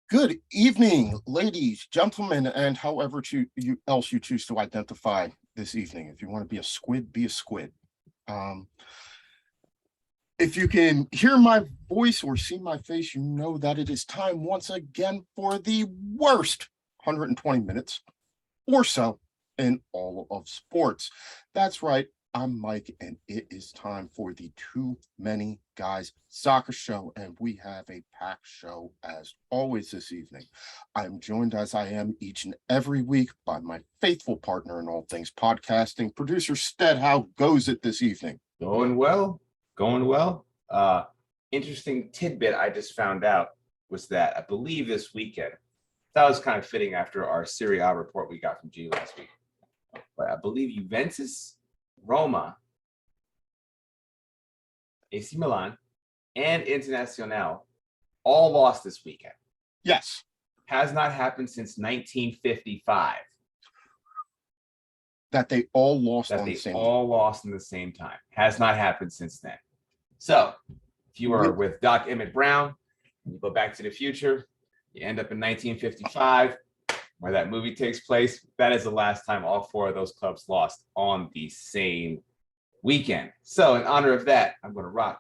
Good evening, ladies, gentlemen, and however else you choose to identify this evening. If you want to be a squid, be a squid. Um, if you can hear my voice or see my face, you know that it is time once again for the worst 120 minutes or so in all of sports. That's right. I'm Mike, and it is time for the Too Many Guys Soccer Show, and we have a packed show as always this evening. I'm joined as I am each and every week by my faithful partner in all things podcasting, producer Stead. How goes it this evening? Going well, going well. Interesting tidbit I just found out was that I believe this weekend, that was kind of fitting after our Serie A report we got from G last week, but I believe Juventus, Roma, AC Milan, and Internazionale all lost this weekend. Yes. Has not happened since 1955. That they all lost That on they the same all lost in the same time. Has not happened since then. So if you were with Doc Emmett Brown, you go back to the future, you end up in 1955, where that movie takes place. That is the last time all four of those clubs lost on the same weekend. So in honor of that, I'm going to rock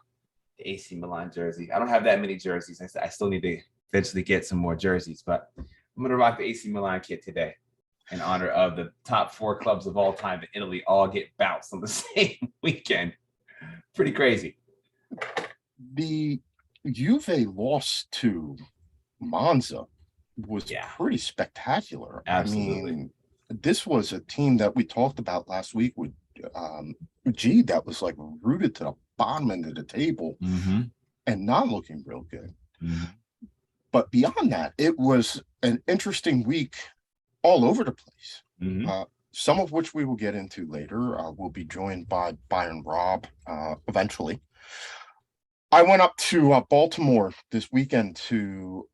the AC Milan jersey. I don't have that many jerseys. I still need to eventually get some more jerseys, but I'm going to rock the AC Milan kit today in honor of the top four clubs of all time in Italy all get bounced on the same weekend. Pretty crazy. The Juve loss to Monza was pretty spectacular. Absolutely. I mean, this was a team that we talked about last week with G that was like rooted to the bottom end of the table and not looking real good. But beyond that, it was an interesting week all over the place. Some of which we will get into later. We'll be joined by Bayern Rob eventually. I went up to Baltimore this weekend to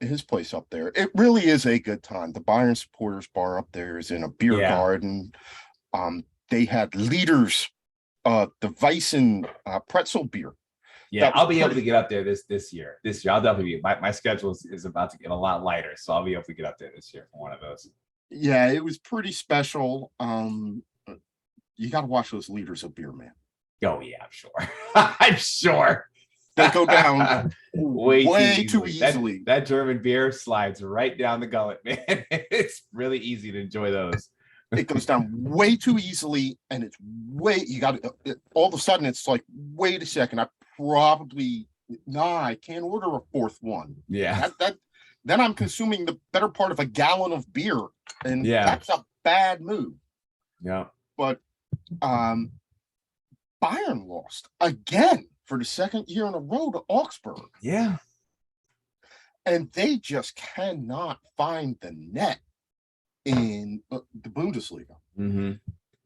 his place up there. It really is a good time. The Bayern supporters bar up there is in a beer garden. They had liters of the Weissen pretzel beer. Yeah, I'll be able to get up there this year. This year, I'll definitely be. My schedule is about to get a lot lighter, so I'll be able to get up there this year for one of those. Yeah, it was pretty special. You got to watch those liters of beer, man. Oh yeah, I'm sure. I'm sure. They go down way too easily. That German beer slides right down the gullet, man. It's really easy to enjoy those. It goes down way too easily, and it's all of a sudden it's like, wait a second, I can't order a fourth one. Yeah. Then I'm consuming the better part of a gallon of beer, and that's a bad move. Yeah. But Bayern lost again for the second year in a row to Augsburg. Yeah. And they just cannot find the net in the Bundesliga. And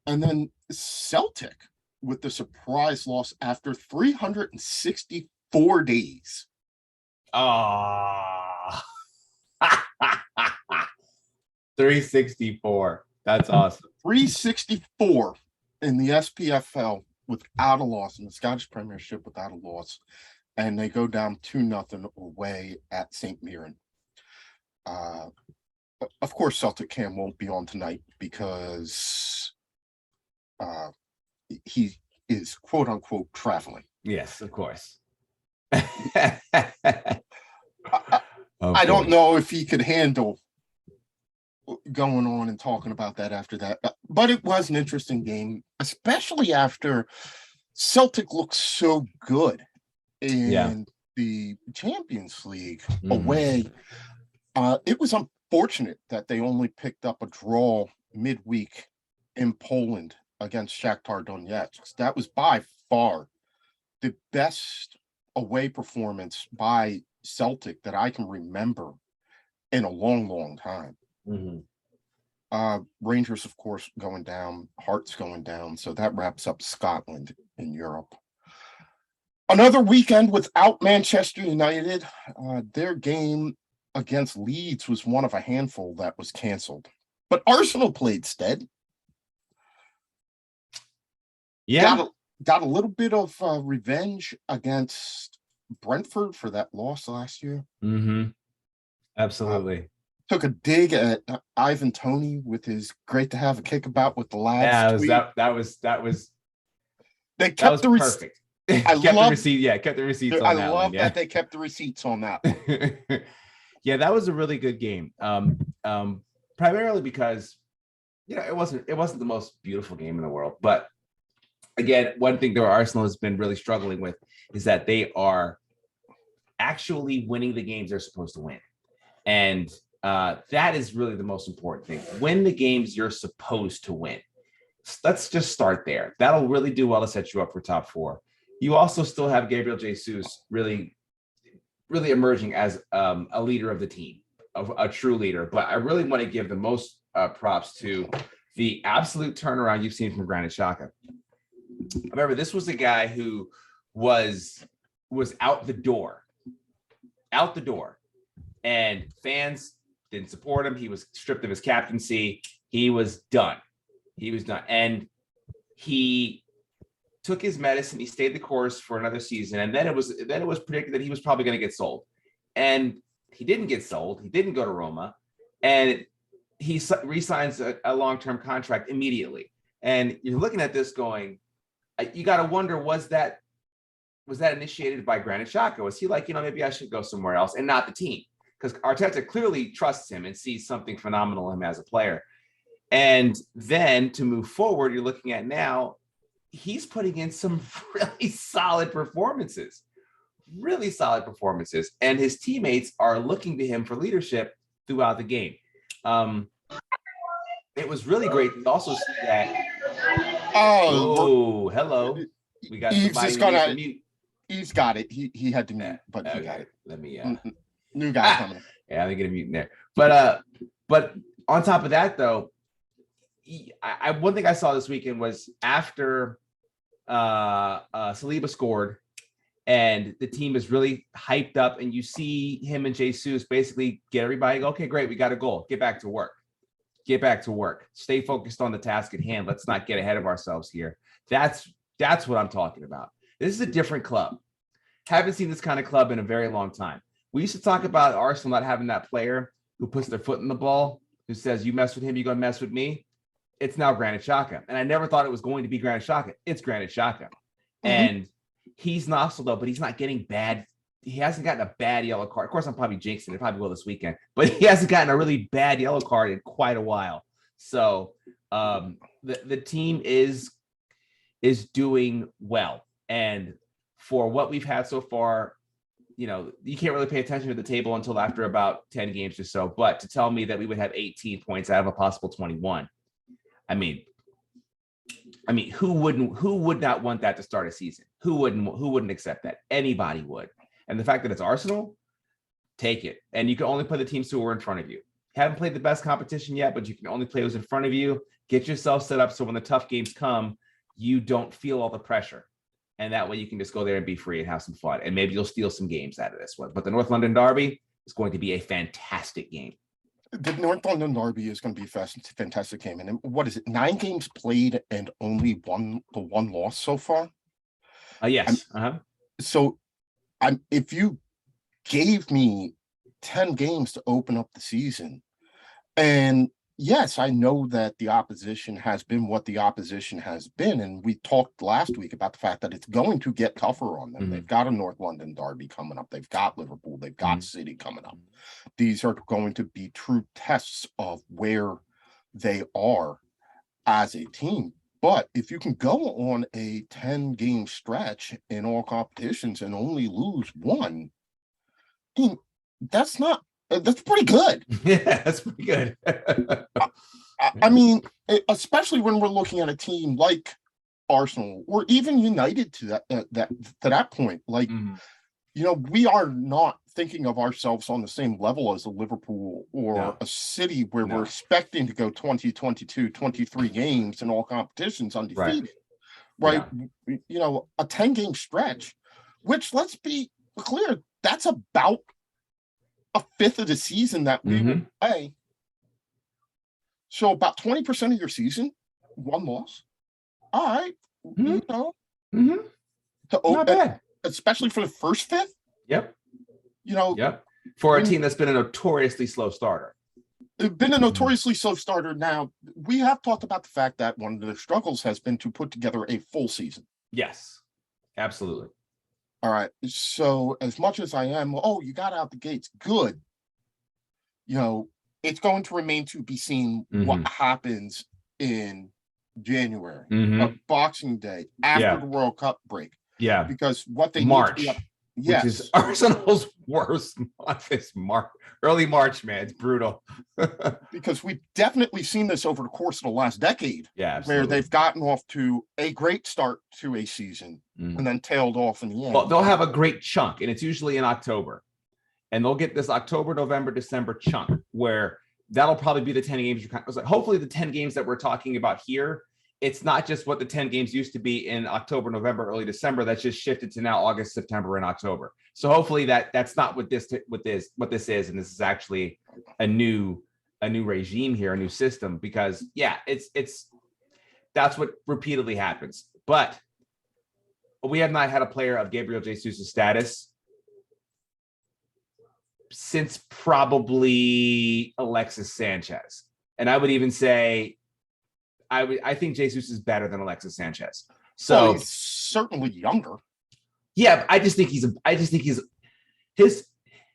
then Celtic with the surprise loss after 364 days. 364. That's awesome. 364 in the SPFL without a loss, in the Scottish Premiership without a loss. And they go down 2-0 away at St. Mirren. Of course, Celtic Cam won't be on tonight because he is quote unquote traveling. Yes, of course. I don't know if he could handle going on and talking about that after that, but it was an interesting game, especially after Celtic looked so good in the Champions League away. It was unfortunate that they only picked up a draw midweek in Poland against Shakhtar Donetsk. That was by far the best away performance by Celtic that I can remember in a long, long time. Rangers, of course, going down, Hearts going down. So that wraps up Scotland in Europe. Another weekend without Manchester United. Their game against Leeds was one of a handful that was canceled. But Arsenal played Stead. Yeah. Got a little bit of revenge against Brentford for that loss last year. Absolutely. Took a dig at Ivan Toney with his "great to have a kickabout with the lads" Yeah, tweet. that was They kept the perfect. I Kept the love receipt. Yeah, kept the receipts I on that one. love Yeah. that they kept the receipts on that one. Yeah, that was a really good game. Primarily because it wasn't the most beautiful game in the world. But again, one thing that Arsenal has been really struggling with is that they are actually winning the games they're supposed to win. And that is really the most important thing. Win the games you're supposed to win. Let's just start there. That'll really do well to set you up for top four. You also still have Gabriel Jesus really, really emerging as a leader of the team, a true leader. But I really want to give the most props to the absolute turnaround you've seen from Granit Xhaka. Remember, this was a guy who was out the door, and fans didn't support him. He was stripped of his captaincy. He was done. And he took his medicine. He stayed the course for another season. And then it was predicted that he was probably going to get sold. And he didn't get sold. He didn't go to Roma. And he re-signs a long-term contract immediately. And you're looking at this going, you got to wonder, was that initiated by Granit Xhaka? Was he like, maybe I should go somewhere else and not the team? Because Arteta clearly trusts him and sees something phenomenal in him as a player. And then to move forward, you're looking at now, he's putting in some really solid performances. And his teammates are looking to him for leadership throughout the game. It was really great to also see that. Oh, hello. We got Yves somebody is gonna mute. Yves got it. He had to mute, but okay. He got it. Let me new guy coming. Yeah, I'm gonna get a mute in there. But on top of that, though, one thing I saw this weekend was after Saliba scored and the team is really hyped up, and you see him and Jesus basically get everybody go, okay, great, we got a goal. Get back to work. Stay focused on the task at hand. Let's not get ahead of ourselves here. That's what I'm talking about. This is a different club. Haven't seen this kind of club in a very long time. We used to talk about Arsenal not having that player who puts their foot in the ball, who says, you mess with him, you're going to mess with me. It's now Granit Xhaka. And I never thought it was going to be Granit Xhaka. It's Granit Xhaka. Mm-hmm. And he's Nostal, though, but he's not getting bad. He hasn't gotten a bad yellow card. Of course, I'm probably jinxing it. Probably will this weekend. But he hasn't gotten a really bad yellow card in quite a while. So the team is doing well. And for what we've had so far, you can't really pay attention to the table until after about 10 games or so. But to tell me that we would have 18 points out of a possible 21, I mean, who would not want that to start a season? Who wouldn't accept that? Anybody would. And the fact that it's Arsenal, take it. And you can only play the teams who are in front of you. Haven't played the best competition yet, but you can only play who's in front of you. Get yourself set up so when the tough games come, you don't feel all the pressure. And that way you can just go there and be free and have some fun. And maybe you'll steal some games out of this one. But the North London Derby is going to be a fantastic game. The North London Derby is going to be a fantastic game. And what is it? 9 games played and only one loss so far? Yes. So if you gave me 10 games to open up the season, and yes, I know that the opposition has been what the opposition has been. And we talked last week about the fact that it's going to get tougher on them. Mm-hmm. They've got a North London Derby coming up. They've got Liverpool. They've got City coming up. These are going to be true tests of where they are as a team. But if you can go on a 10-game stretch in all competitions and only lose one, I mean, that's pretty good. Yeah, that's pretty good. I mean, especially when we're looking at a team like Arsenal or even United to that point. Like, we are not thinking of ourselves on the same level as a Liverpool or a City where we're expecting to go 20, 22, 23 games in all competitions undefeated. Right? Yeah. A 10-game stretch, which, let's be clear, that's about a fifth of the season that we would play. So about 20% of your season, one loss. All right. Not bad. Especially for the first fifth. Yep. for a team that's been a notoriously slow starter. Been a notoriously slow starter. Now, we have talked about the fact that one of the struggles has been to put together a full season. Yes, absolutely. All right. So as much as I am, you got out the gates, good. It's going to remain to be seen what happens in January, Boxing Day, after the World Cup break. Yeah. Because what they March. need to yes. Which is Arsenal's worst month is early March, man. It's brutal. Because we've definitely seen this over the course of the last decade. Yeah, absolutely. Where they've gotten off to a great start to a season and then tailed off in the end. Well, they'll have a great chunk, and it's usually in October. And they'll get this October, November, December chunk where that'll probably be the 10 games. Hopefully the 10 games that we're talking about here, it's not just what the 10 games used to be in October, November, early December. That's just shifted to now August, September, and October. So hopefully that's not what this is, and this is actually a new regime here, a new system. Because it's that's what repeatedly happens. But we have not had a player of Gabriel Jesus' status since probably Alexis Sanchez, and I would even say. I think Jesus is better than Alexis Sanchez. So he's certainly younger. Yeah, I just think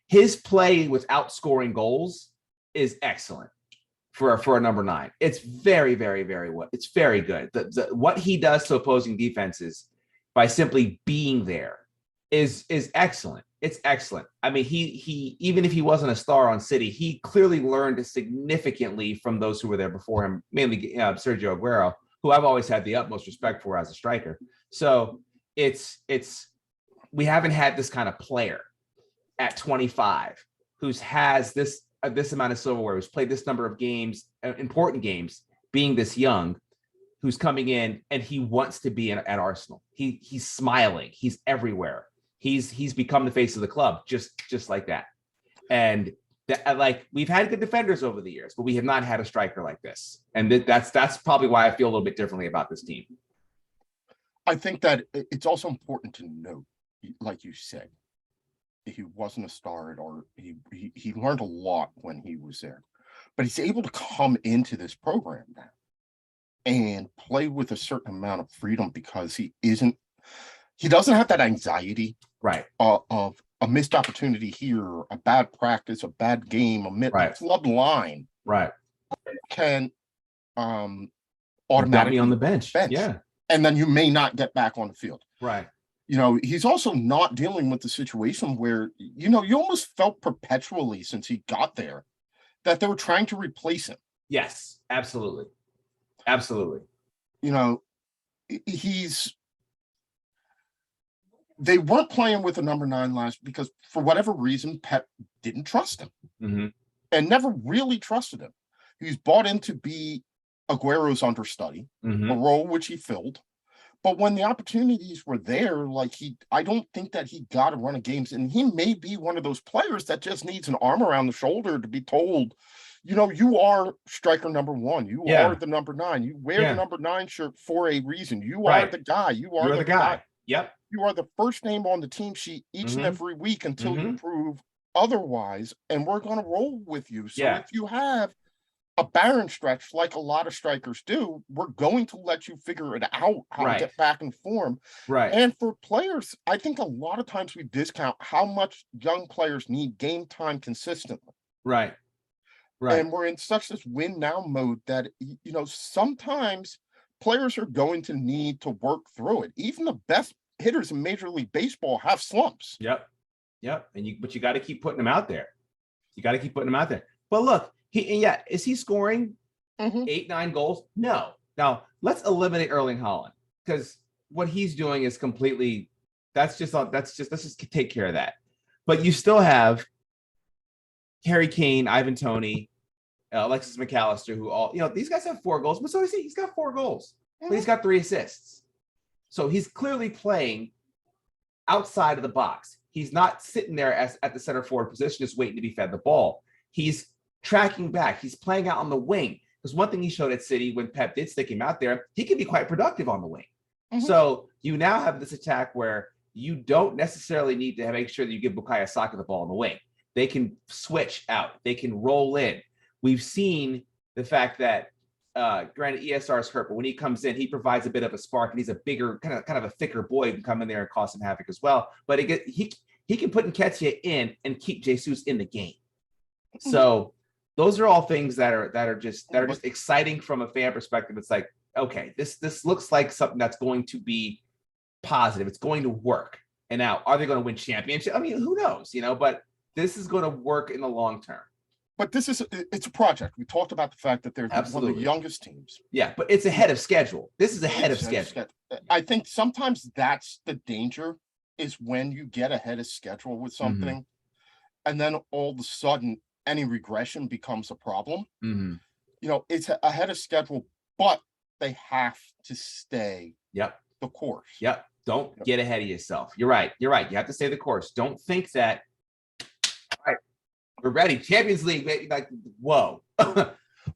his play without scoring goals is excellent for a number 9. It's very, very, very well. It's very good. What he does to opposing defenses by simply being there is excellent. It's excellent. I mean, he even if he wasn't a star on City, he clearly learned significantly from those who were there before him, mainly Sergio Aguero, who I've always had the utmost respect for as a striker. So we haven't had this kind of player at 25 has this amount of silverware, who's played this number of games, important games, being this young, who's coming in and he wants to be at Arsenal. He's smiling. He's everywhere. He's become the face of the club, just like that. And we've had good defenders over the years, but we have not had a striker like this. And that's probably why I feel a little bit differently about this team. I think that it's also important to note, like you said, he wasn't a star or he learned a lot when he was there, but he's able to come into this program now and play with a certain amount of freedom because he doesn't have that anxiety, right, of a missed opportunity here, a bad practice, a bad game, a flub line, right, can automatically be on the bench, yeah, and then you may not get back on the field, right. He's also not dealing with the situation where you almost felt perpetually since he got there that they were trying to replace him. Yes, absolutely. They weren't playing with a number 9 last because for whatever reason, Pep didn't trust him and never really trusted him. He's bought in to be Aguero's understudy, a role which he filled. But when the opportunities were there, I don't think that he got a run of games. And he may be one of those players that just needs an arm around the shoulder to be told, you are striker number 1. You are the number 9. You wear the number 9 shirt for a reason. You are the guy. You are the guy. Yep. You are the first name on the team sheet each and every week until you prove otherwise. And we're going to roll with you. So if you have a barren stretch like a lot of strikers do, we're going to let you figure it out how to get back in form. Right. And for players, I think a lot of times we discount how much young players need game time consistently. Right. And we're in such this win now mode that, sometimes players are going to need to work through it. Even the best hitters in Major League Baseball have slumps. Yep. But you got to keep putting them out there. But look, is he scoring 8-9 goals? No. Now let's eliminate Erling Haaland because what he's doing is completely. Let's just take care of that. But you still have Harry Kane, Ivan Toney, Alexis McAllister, who all these guys have 4 goals, but so does he. He's got 4 goals, but he's got 3 assists. So he's clearly playing outside of the box. He's not sitting there at the center forward position just waiting to be fed the ball. He's tracking back. He's playing out on the wing. Because one thing he showed at City when Pep did stick him out there, he can be quite productive on the wing. So you now have this attack where you don't necessarily need to make sure that you give Bukayo Saka the ball on the wing. They can switch out. They can roll in. We've seen the fact that granted ESR is hurt, but when he comes in, he provides a bit of a spark, and he's a bigger, kind of a thicker boy who can come in there and cause some havoc as well. But he can put Nketiah in and keep Jesus in the game. So those are all things that are just exciting from a fan perspective. It's like, okay, this looks like something that's going to be positive. It's going to work. And now, are they going to win championship? I mean, who knows, but this is going to work in the long term. But it's a project. We talked about the fact that they're one of the youngest teams. Yeah, but it's ahead of schedule. This is ahead of schedule. I think sometimes that's the danger, is when you get ahead of schedule with something, and then all of a sudden any regression becomes a problem. It's ahead of schedule, but they have to stay the course. Don't get ahead of yourself. You're right. You have to stay the course. Don't think that, all right, we're ready. Champions League, like, whoa.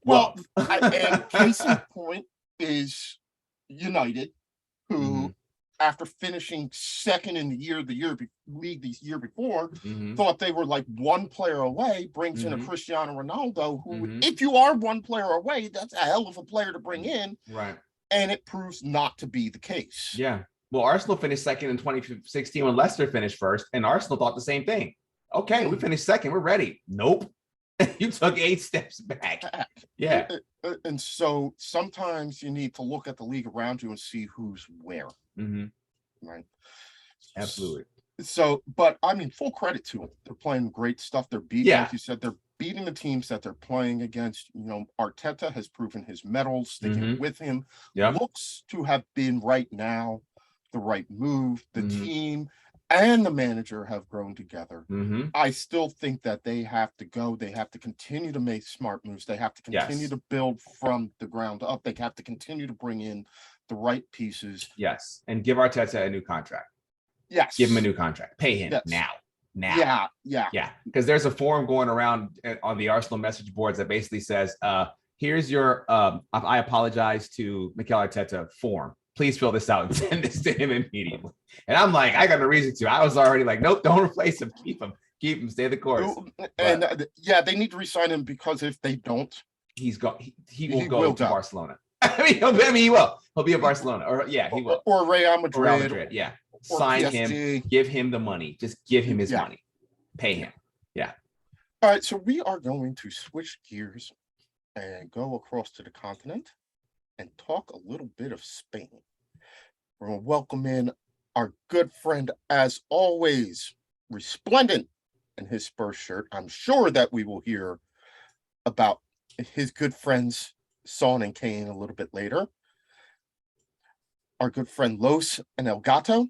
Well, and case in point is United, who, after finishing second in the league the year before, thought they were like one player away, brings in a Cristiano Ronaldo, who, if you are one player away, that's a hell of a player to bring in. Right. And it proves not to be the case. Yeah. Well, Arsenal finished second in 2016 when Leicester finished first, and Arsenal thought the same thing. Okay, we finished second. We're ready. Nope. You took 8 steps back. Yeah. And so sometimes you need to look at the league around you and see who's where. Right. Absolutely. So, but I mean, full credit to them. They're playing great stuff. They're beating, like you said, they're beating the teams that they're playing against. Arteta has proven his mettle, sticking with him. Looks to have been right now the right move. The team and the manager have grown together. I still think that they have to go. They have to continue to make smart moves. They have to continue to build from the ground up. They have to continue to bring in the right pieces. Yes. And give Arteta a new contract. Yes. Give him a new contract. Pay him now. Yeah. Because there's a forum going around on the Arsenal message boards that basically says, here's your I apologize to Mikel Arteta form. Please fill this out and send this to him immediately. And I'm like, I got no reason to. I was already like, nope, don't replace him. Keep him, stay the course. And they need to resign him, because if they don't, he's go. He will go to Barcelona. I mean, he will. He'll be at Barcelona, or he will. Or Real Madrid. Yeah. Sign him. Give him the money. Just give him his money. Pay him. Yeah. All right. So we are going to switch gears and go across to the continent and talk a little bit of Spain. We're going to welcome in our good friend, as always, resplendent in his Spurs shirt. I'm sure that we will hear about his good friends, Son and Kane, a little bit later. Our good friend, Los and El Gato.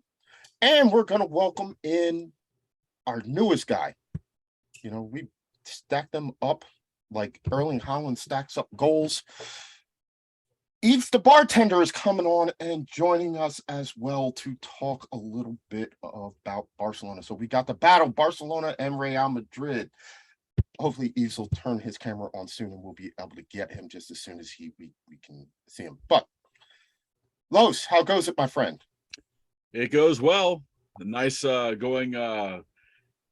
And we're going to welcome in our newest guy. We stack them up like Erling Haaland stacks up goals. Yves the bartender is coming on and joining us as well to talk a little bit about Barcelona. So we got the battle, Barcelona and Real Madrid. Hopefully Yves will turn his camera on soon, and we'll be able to get him just as soon as we can see him. But Los, how goes it, my friend? It goes well. Nice going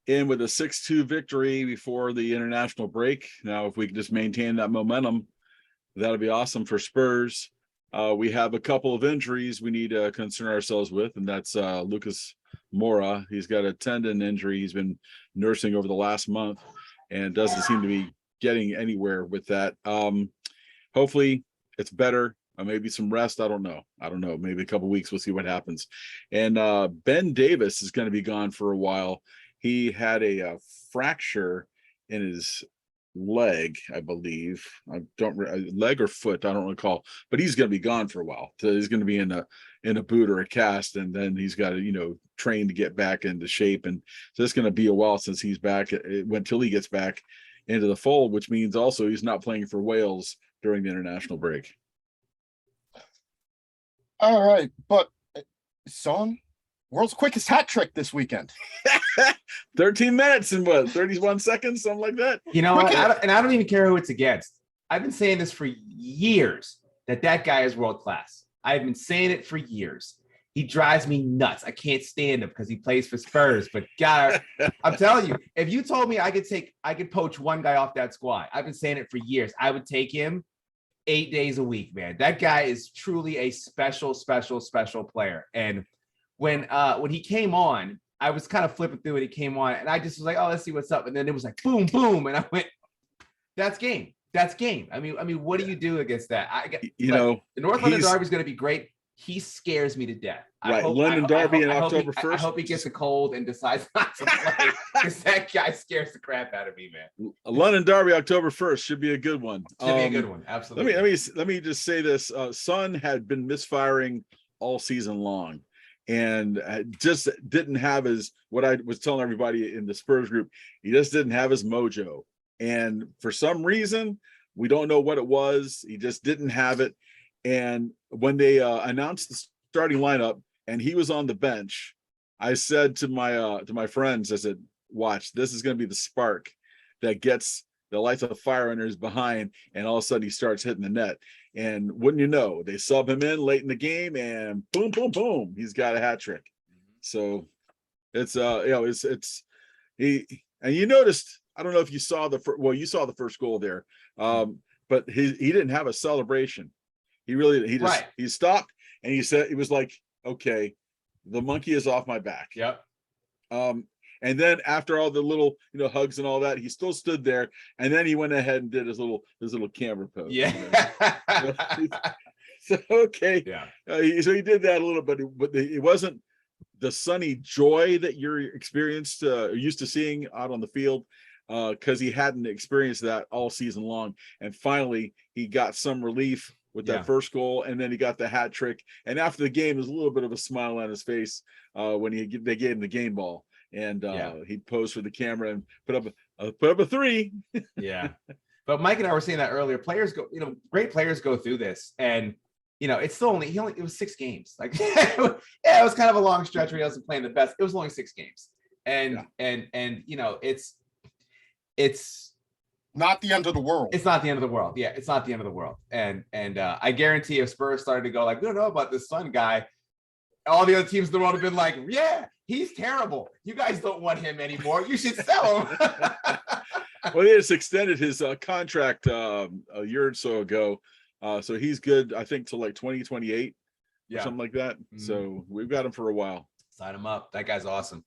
in with a 6-2 victory before the international break. Now, if we can just maintain that momentum, that'll be awesome for Spurs. We have a couple of injuries we need to concern ourselves with, and that's Lucas Moura. He's got a tendon injury he's been nursing over the last month and doesn't seem to be getting anywhere with that. Hopefully it's better. Maybe some rest. I don't know. Maybe a couple of weeks. We'll see what happens. And Ben Davis is going to be gone for a while. He had a fracture in his leg, I believe. Leg or foot, I don't recall. But he's going to be gone for a while. So he's going to be in a boot or a cast, and then he's got to train to get back into shape. And so it's going to be a while since he's back. Until he gets back into the fold, which means also he's not playing for Wales during the international break. All right, but Son, world's quickest hat trick this weekend. 13 minutes and 31 seconds, something like that. I don't even care who it's against. I've been saying this for years, that guy is world class. I've been saying it for years. He drives me nuts. I can't stand him because he plays for Spurs. But God, I'm telling you, if you told me I could poach one guy off that squad, I've been saying it for years. I would take him 8 days a week, man. That guy is truly a special player. And when he came on, I was kind of flipping through it. He came on, and I just was like, "Oh, let's see what's up." And then it was like, boom, boom, and I went, "That's game. That's game." I mean, what do you do against that? The North London Derby is going to be great. He scares me to death. Right, London Derby in October 1st. I hope he gets a cold and decides not to play because that guy scares the crap out of me, man. London Derby October 1st should be a good one. Should be a good one. Absolutely. Let me just say this: Son had been misfiring all season long, and just didn't have his, what I was telling everybody in the Spurs group, he just didn't have his mojo. And for some reason, we don't know what it was, he just didn't have it. And when they announced the starting lineup and he was on the bench, I said to my friends, I said, watch, this is going to be the spark that gets the lights of fire under his behind, and all of a sudden he starts hitting the net. And wouldn't you know, they sub him in late in the game, and boom, boom, boom, he's got a hat trick. So it's he, and you noticed, I don't know if you saw you saw the first goal there, but he didn't have a celebration. He stopped and he said, it was like, okay, the monkey is off my back. Yep. And then after all the little, hugs and all that, he still stood there, and then he went ahead and did his little camera pose. Yeah. So okay. Yeah. So he did that a little bit, but it wasn't the sunny joy that you're used to seeing out on the field, because he hadn't experienced that all season long. And finally, he got some relief with that first goal, and then he got the hat trick. And after the game, there's a little bit of a smile on his face when they gave him the game ball. And he posed for the camera and put up a 3. Yeah. But Mike and I were saying that earlier. Players go, great players go through this, and it's still it was 6 games. Like, it was kind of a long stretch where he wasn't playing the best. It was only 6 games, and it's not the end of the world. It's not the end of the world. Yeah, it's not the end of the world. And I guarantee if Spurs started to go like, we don't know about this Son guy, all the other teams in the world have been like, yeah, he's terrible. You guys don't want him anymore. You should sell him. Well, he just extended his contract a year or so ago. So he's good, I think, till like 2028 or something like that. Mm-hmm. So we've got him for a while. Sign him up. That guy's awesome.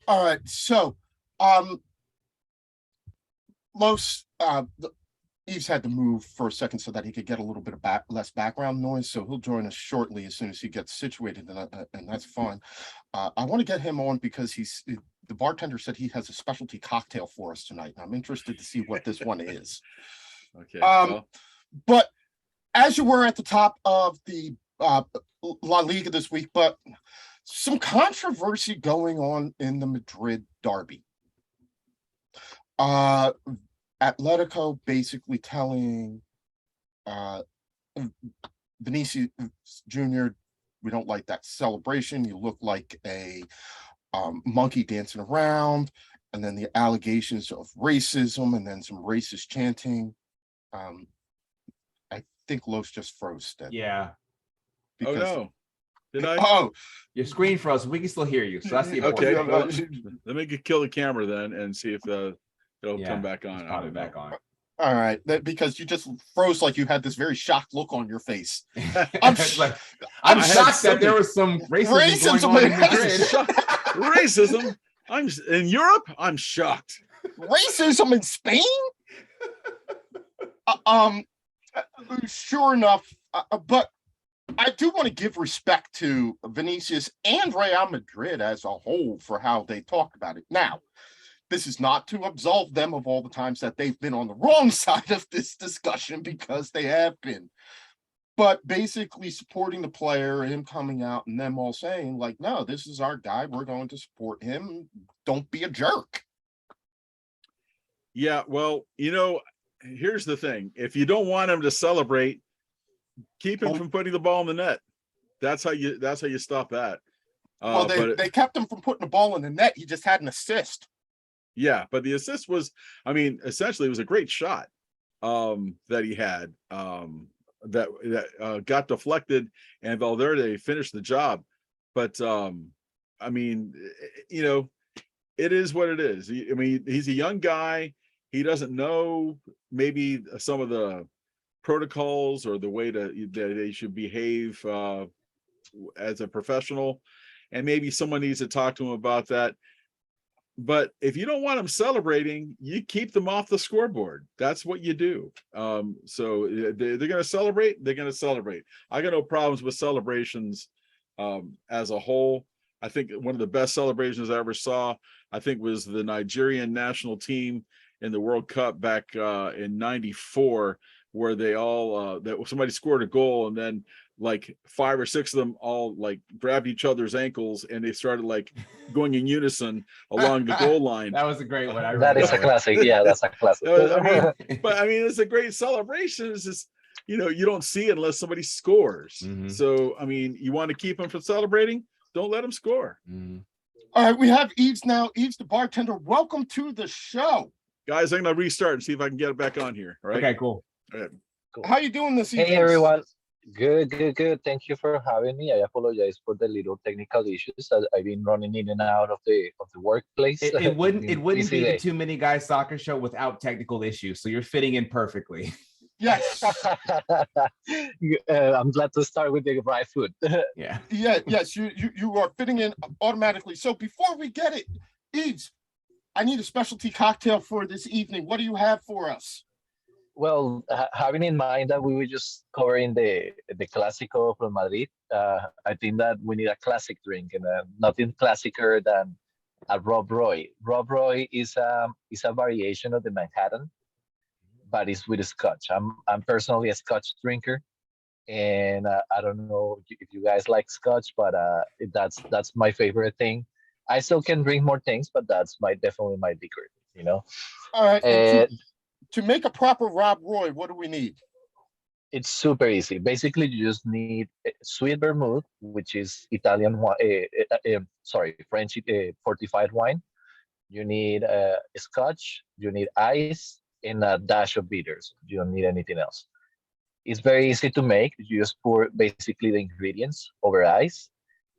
All right. So, Yves had to move for a second so that he could get a little bit of less background noise. So he'll join us shortly as soon as he gets situated, and that's fine. I want to get him on because the bartender said he has a specialty cocktail for us tonight, and I'm interested to see what this one is. Okay. But as you were at the top of the La Liga this week, but some controversy going on in the Madrid derby. Atletico basically telling Vinicius Jr., we don't like that celebration. You look like a monkey dancing around. And then the allegations of racism and then some racist chanting. I think Los just froze. Yeah. Oh, no. Did I? Oh, your screen froze. We can still hear you. So that's the important. Okay. Well, let me kill the camera then and see if it'll come back on. Probably back on. All right, because you just froze like you had this very shocked look on your face. I'm shocked that there was some racism going on in Madrid. Racism? I'm in Europe. I'm shocked. Racism in Spain? Sure enough, but I do want to give respect to Vinicius and Real Madrid as a whole for how they talked about it. Now, this is not to absolve them of all the times that they've been on the wrong side of this discussion, because they have been. But basically supporting the player, him coming out and them all saying like, no, this is our guy. We're going to support him. Don't be a jerk. Yeah, well, here's the thing. If you don't want him to celebrate, keep him from putting the ball in the net. That's how you stop that. Well, they kept him from putting the ball in the net. He just had an assist. Yeah, but the assist was, essentially it was a great shot that he had. got deflected, and Valverde finished the job. But I mean, it is what it is. I mean, he's a young guy. He doesn't know maybe some of the protocols or the way that they should behave as a professional, and maybe someone needs to talk to him about that. But if you don't want them celebrating, you keep them off the scoreboard. That's what you do. So they're going to celebrate. They're going to celebrate. I got no problems with celebrations as a whole. I think one of the best celebrations I ever saw, I think, was the Nigerian national team in the World Cup back in '94, where they all that somebody scored a goal, and then like 5 or 6 of them all like grabbed each other's ankles, and they started like going in unison along the goal line. That was a great one. That is a classic. Yeah, that's a classic. I mean, it's a great celebration. It's just, you don't see it unless somebody scores. Mhm. So, I mean, you want to keep them from celebrating? Don't let them score. Mhm. All right, we have Yves now. Yves, the bartender, welcome to the show. Guys, I'm going to restart and see if I can get it back on here. All right. Okay, cool. All right. How you doing this evening? Hey everyone. Good. Thank you for having me. I apologize for the little technical issues. I've been running in and out of the workplace. It wouldn't Busy be day. the Too Many Guys soccer show without technical issues. So you're fitting in perfectly. Yes. I'm glad to start with the right food. Yeah. Yes, you are fitting in automatically. So before we get it, Yves, I need a specialty cocktail for this evening. What do you have for us? Well, having in mind that we were just covering the Clásico from Madrid, I think that we need a classic drink, and nothing classicer than a Rob Roy. Rob Roy is a variation of the Manhattan, but it's with a Scotch. I'm personally a Scotch drinker, and I don't know if you guys like Scotch, but that's my favorite thing. I still can drink more things, but that's definitely my liquor. All right. And To make a proper Rob Roy, what do we need? it's super easy. Basically, you just need sweet vermouth, which is French fortified wine. You need scotch, you need ice, and a dash of bitters. You don't need anything else. It's very easy to make. You just pour basically the ingredients over ice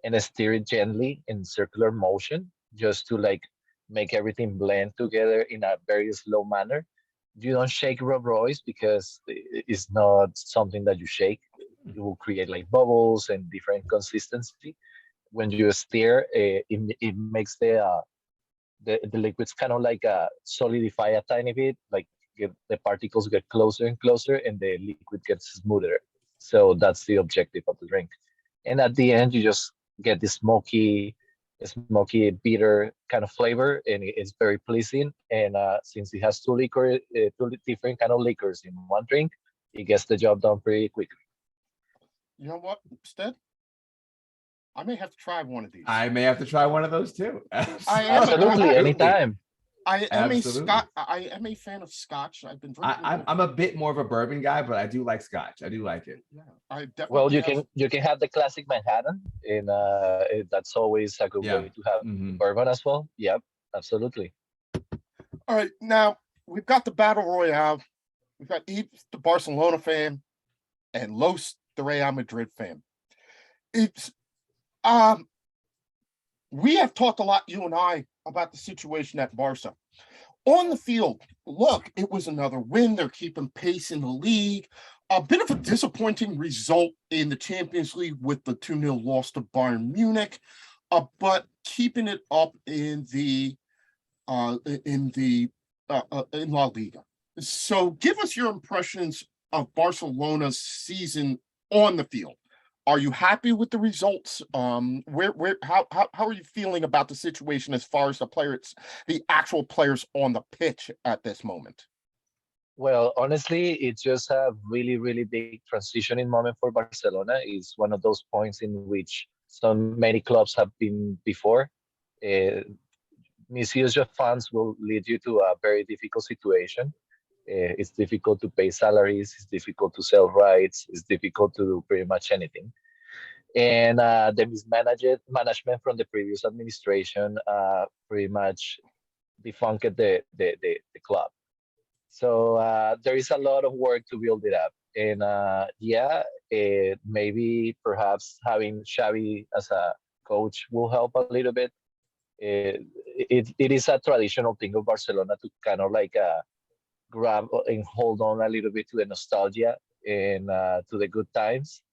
and stir it gently in circular motion, just to make everything blend together in a very slow manner. You don't shake Rob Royce because it's not something that you shake. It will create like bubbles and different consistency. When you stir, it makes the liquids kind of solidify a tiny bit, the particles get closer and closer, and the liquid gets smoother. So that's the objective of the drink. And at the end, you just get this smoky, bitter kind of flavor, and it's very pleasing. And since it has two different kind of liquors in one drink, it gets the job done pretty quickly. You know what, instead? I may have to try one of these. I may have to try one of those too. Absolutely, anytime. I am Absolutely. I am a fan of Scotch. I've been drinking. I'm a bit more of a bourbon guy, but I do like Scotch. I do like it. Yeah, I definitely. Well, you have- can have the classic Manhattan, and that's always a good Yeah. way to have Mhm. bourbon as well. Yep, absolutely. All right, now we've got the battle royale. We've got Yves, the Barcelona fan, and Los, the Real Madrid fan. It's we have talked a lot, you and I, about the situation at Barca. On the field, look, it was another win. They're keeping pace in the league. A bit of a disappointing result in the Champions League with the 2-0 loss to Bayern Munich, but keeping it up in La Liga. So give us your impressions of Barcelona's season on the field. Are you happy with the results? How are you feeling about the situation as far as the actual players on the pitch at this moment? Well, honestly, it's just a really, really big transitioning moment for Barcelona. It's one of those points in which many clubs have been before. Misuse of funds will lead you to a very difficult situation. It's difficult to pay salaries. It's difficult to sell rights. It's difficult to do pretty much anything. And the management from the previous administration pretty much defunked the club. So there is a lot of work to build it up. And maybe perhaps having Xavi as a coach will help a little bit. It is a traditional thing of Barcelona to kind of like grab and hold on a little bit to the nostalgia and to the good times,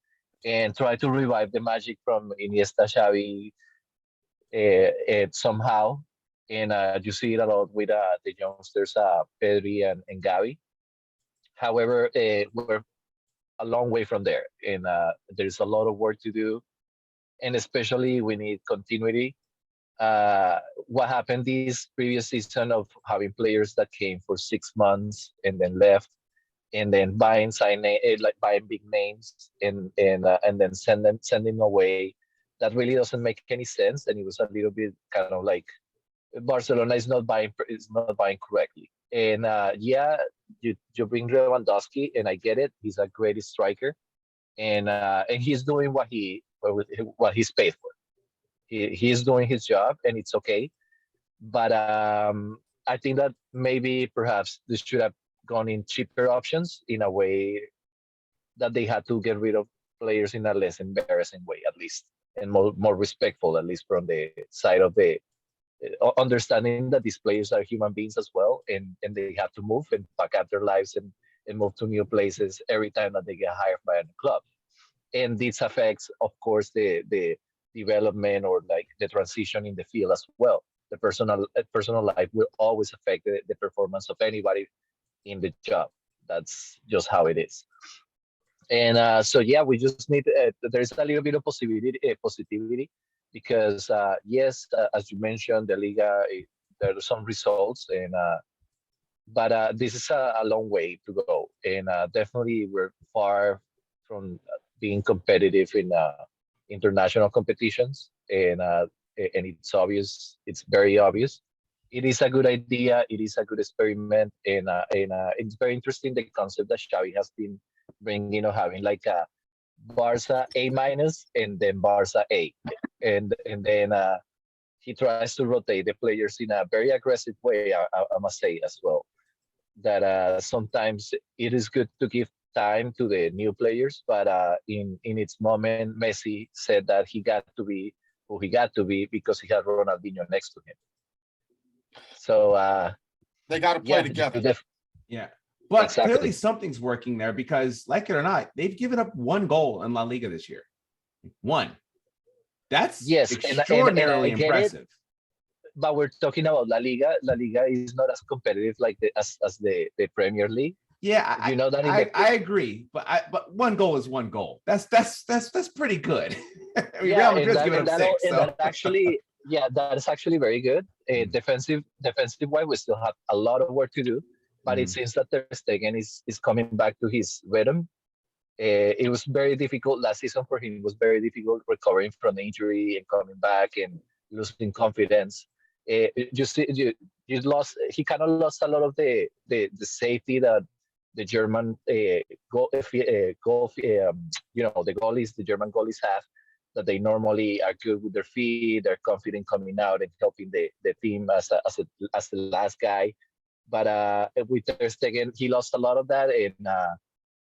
and try to revive the magic from Iniesta, Xavi, somehow. And you see it a lot with the youngsters, Pedri and Gavi. However, we're a long way from there, and there's a lot of work to do, and especially we need continuity. What happened this previous season of having players that came for 6 months and then left, and then buying big names and then sending away, that really doesn't make any sense. And it was a little bit kind of like Barcelona is not buying correctly. And you bring Lewandowski, and I get it. He's a great striker, and he's doing what he's paid for. He's doing his job, and it's okay. But I think that maybe perhaps this should have gone in cheaper options, in a way that they had to get rid of players in a less embarrassing way, at least, and more respectful, at least from the side of the understanding that these players are human beings as well, and they have to move and pack up their lives and move to new places every time that they get hired by a club. And this affects, of course, the development, or like the transition in the field as well. The personal life will always affect the performance of anybody in the job. That's just how it is. And so yeah, we just need there's a little bit of positivity, because yes, as you mentioned, the Liga, there are some results, and but this is a long way to go, and definitely we're far from being competitive in international competitions, and it's obvious. It's very obvious. It is a good idea. It is a good experiment, and it's very interesting, the concept that Xavi has been bringing, of having like a Barca A minus and then Barca A, and then he tries to rotate the players in a very aggressive way. I must say as well that sometimes it is good to give time to the new players, but in its moment, Messi said that he got to be who he got to be because he had Ronaldinho next to him. So They got to play together. Yeah. But Exactly. clearly something's working there, because, like it or not, they've given up one goal in La Liga this year. One. That's Yes, extraordinarily and I get it. impressive. But we're talking about La Liga. La Liga is not as competitive like as the Premier League. Yeah, You know that I agree, but one goal is one goal. That's pretty good. I mean, yeah, Real Madrid's giving up 6. and So. that actually, yeah, that is actually very good. Defensive wise, we still have a lot of work to do, but it seems that Ter Stegen is coming back to his rhythm. It was very difficult last season for him. It was very difficult recovering from the injury and coming back and losing confidence. You lost. He kind of lost a lot of the safety that the German the goalies, the German goalies have, that they normally are good with their feet. They're confident coming out and helping the team as the last guy. But with Ter Stegen, he lost a lot of that,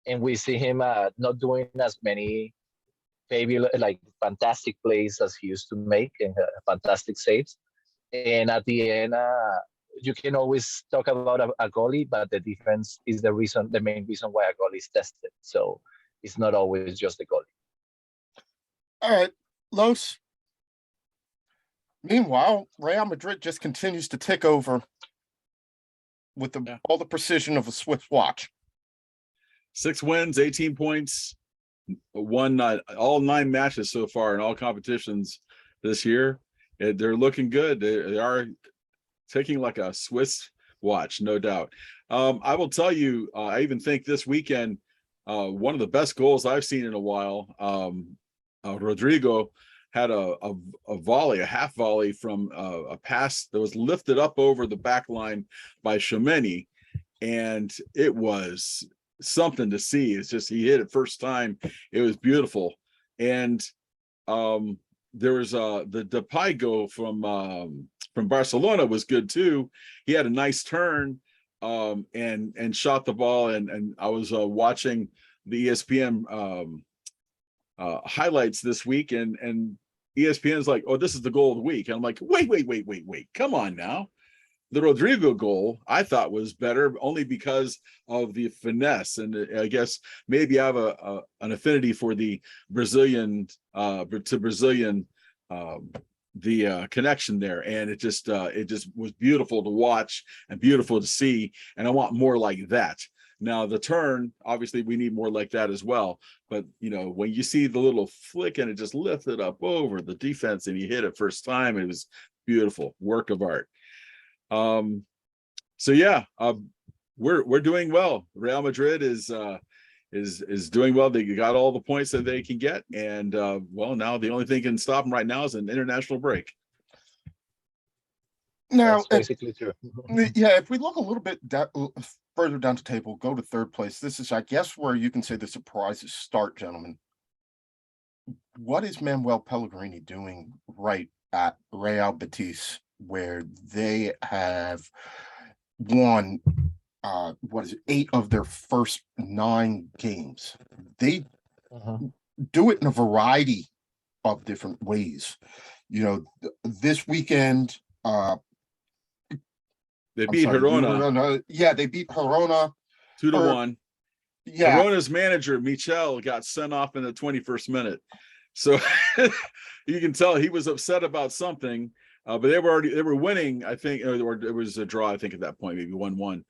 and we see him not doing as many fabulous, like fantastic plays as he used to make, and fantastic saves. And at the end, you can always talk about a goalie, but the defense is the main reason why a goalie is tested. So it's not always just the goalie. All right, Los. Meanwhile, Real Madrid just continues to tick over with all the precision of a Swiss watch. 6 wins, 18 points, won all 9 matches so far in all competitions this year. They're looking good. They are ticking like a Swiss watch, no doubt. I will tell you, I even think this weekend, one of the best goals I've seen in a while, Rodrigo had a volley, a half volley from a pass that was lifted up over the back line by Tchouaméni, and it was something to see. It's just, he hit it first time. It was beautiful. And there was the Depay goal from Barcelona was good too. He had a nice turn and shot the ball, and I was watching the ESPN highlights this week, and ESPN's like, oh, this is the goal of the week. And I'm like, wait, come on now. The Rodrigo goal I thought was better only because of the finesse, and I guess maybe I have an affinity for the Brazilian the connection there, and it just was beautiful to watch and beautiful to see, and I want more like that. Now the turn, obviously we need more like that as well, but when you see the little flick and it just lifted up over the defense and he hit it first time, it was beautiful work of art. So yeah, we're doing well. Real Madrid is doing well. They got all the points that they can get, and well, now the only thing can stop them right now is an international break. Now, That's basically true. yeah, if we look a little bit further down the table, go to third place. This is, I guess, where you can say the surprises start, gentlemen. What is Manuel Pellegrini doing right at Real Betis, where they have won 8 of their first 9 games? They do it in a variety of different ways. This weekend, they beat Girona. Yeah, they beat Girona 2-1. Yeah, Girona's manager Michel got sent off in the 21st minute, so you can tell he was upset about something. But they were winning, I think, or it was a draw, I think, at that point, maybe 1-1.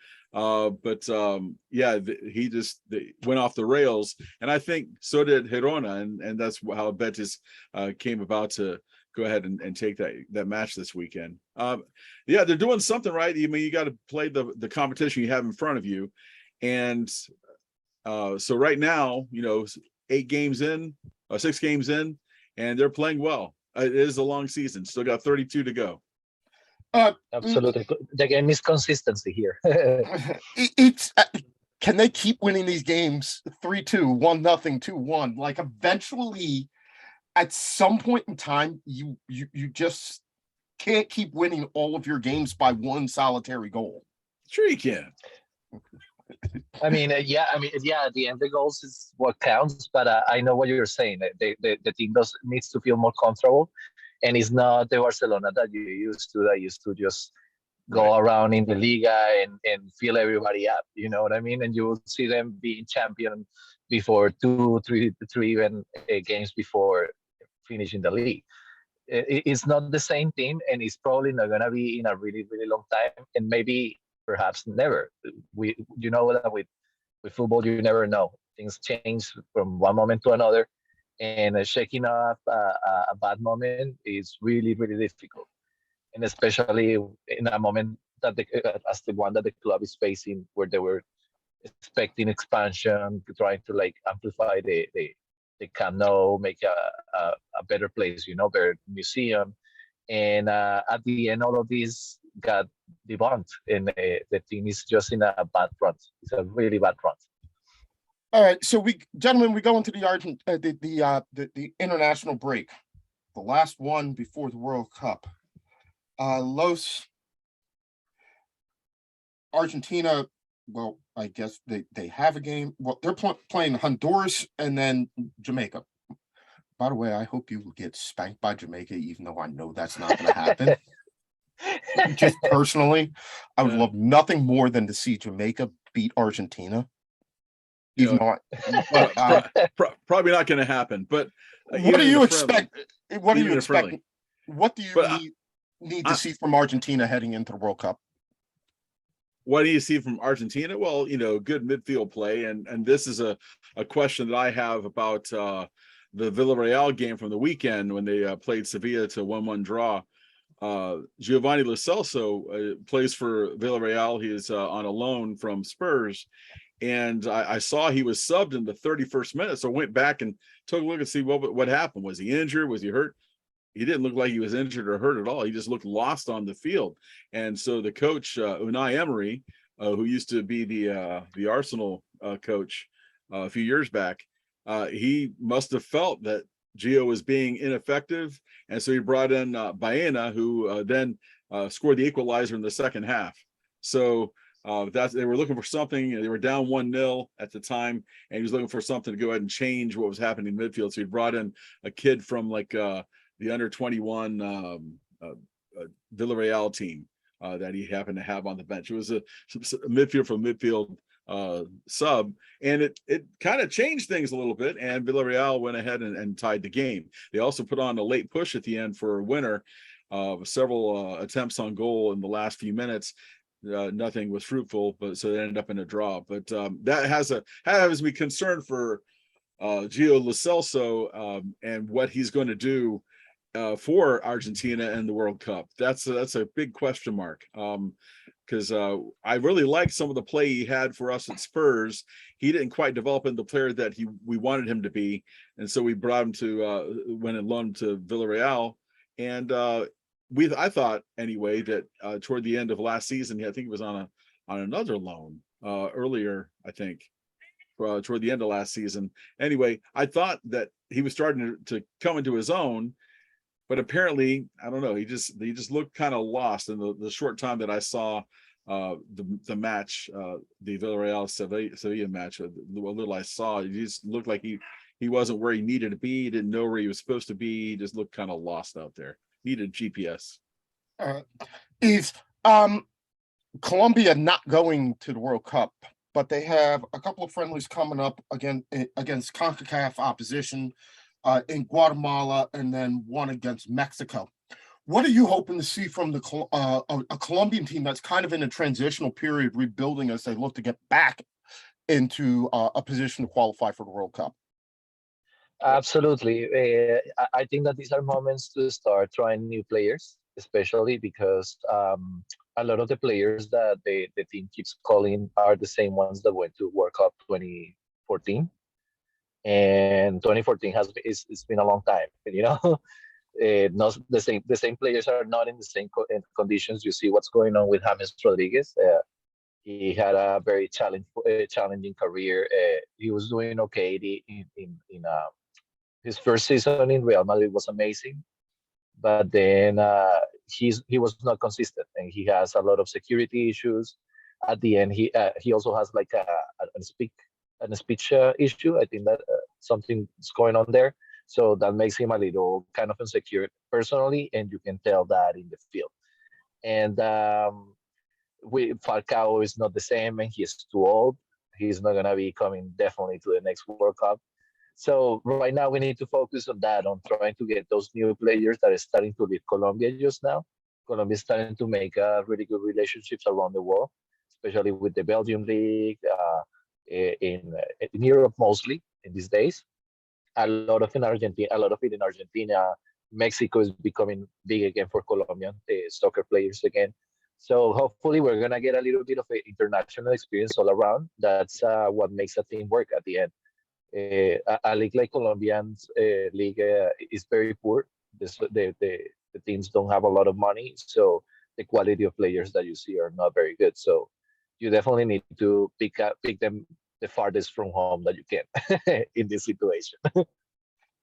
Yeah, they went off the rails, and I think so did Girona, and that's how Betis came about to go ahead and take that match this weekend. Yeah, they're doing something right. I mean, you got to play the competition you have in front of you, and so right now, 6 games in, and they're playing well. It is a long season. Still got 32 to go. Absolutely. The game is consistency here. It's can they keep winning these games 3-2, 1-0, 2-1? Like, eventually, at some point in time, you just can't keep winning all of your games by one solitary goal. Sure you can. I mean, at the end, the goals is what counts. But I know what you're saying. The team needs to feel more comfortable, and it's not the Barcelona that you used to. That used to just go around in the Liga and fill everybody up. You know what I mean? And you will see them being champion before 2, 3 even games before finishing the league. It's not the same team, and it's probably not gonna be in a really, really long time, and maybe perhaps never. That with football, you never know. Things change from one moment to another, and shaking off a bad moment is really, really difficult, and especially in a moment that as the one that the club is facing, where they were expecting expansion, trying to amplify the Camp Nou, make a better place, better museum, and at the end, all of these got debunked, and the team is just in a bad front. It's a really bad front. All right, so we go into the international break, the last one before the World Cup. Argentina. Well, I guess they have a game. Well, they're playing Honduras and then Jamaica. By the way, I hope you get spanked by Jamaica, even though I know that's not going to happen. Just personally, I would love nothing more than to see Jamaica beat Argentina. Even though probably not going to happen. But what do you expect? What do you expect? What do you need to see from Argentina heading into the World Cup? What do you see from Argentina? Well, good midfield play, and this is a question that I have about the Villarreal game from the weekend when they played Sevilla to 1-1 draw. Giovanni Lo Celso plays for Villarreal. He is on a loan from Spurs, and I saw he was subbed in the 31st minute, so I went back and took a look and see what happened. Was he injured? Was he hurt? He didn't look like he was injured or hurt at all. He just looked lost on the field. And so the coach, Unai Emery, who used to be the Arsenal coach a few years back, he must have felt that Gio was being ineffective. And so he brought in Baena, who then scored the equalizer in the second half. So They were looking for something. They were down 1-0 at the time, and he was looking for something to go ahead and change what was happening in midfield. So he brought in a kid from like the under 21 Villarreal team that he happened to have on the bench. It was a midfield from midfield sub, and it kind of changed things a little bit, and Villarreal went ahead and tied the game. They also put on a late push at the end for a winner. Several attempts on goal in the last few minutes. Nothing was fruitful, but so they ended up in a draw. But that has me concerned for Gio Lo Celso and what he's going to do for Argentina and the World Cup. That's a big question mark. Because I really liked some of the play he had for us at Spurs. He didn't quite develop into the player that we wanted him to be, and so we brought him to went and loaned to Villarreal. And I thought anyway that toward the end of last season, I think he was on another loan earlier. I think toward the end of last season. Anyway, I thought that he was starting to come into his own. But apparently, I don't know. He just looked kind of lost in the short time that I saw the match, the Villarreal Sevilla match. The little I saw, he just looked like he wasn't where he needed to be. He didn't know where he was supposed to be. He just looked kind of lost out there. Needed GPS. Yves, Colombia not going to the World Cup, but they have a couple of friendlies coming up against CONCACAF opposition. In Guatemala, and then one against Mexico. What are you hoping to see from a Colombian team that's kind of in a transitional period, rebuilding as they look to get back into a position to qualify for the World Cup? Absolutely. I think that these are moments to start trying new players, especially because a lot of the players that the team keeps calling are the same ones that went to World Cup 2014. And 2014 it's been a long time, not the same players are not in the same conditions. You see what's going on with James Rodriguez. He had a very challenging career. He was doing okay in his first season in Real Madrid was amazing, but then he was not consistent, and he has a lot of security issues. At the end, he also has like a speech issue. I think that something's going on there. So that makes him a little kind of insecure personally, and you can tell that in the field. And Falcao is not the same, and he's too old. He's not going to be coming definitely to the next World Cup. So right now we need to focus on that, on trying to get those new players that are starting to leave Colombia just now. Colombia is starting to make really good relationships around the world, especially with the Belgium League, in Europe mostly in these days. A lot of it in Argentina. Mexico is becoming big again for Colombian soccer players again. So hopefully we're gonna get a little bit of international experience all around. That's what makes a team work at the end. A league like Colombian's league is very poor. The teams don't have a lot of money, so the quality of players that you see are not very good. So you definitely need to pick them the farthest from home that you can in this situation.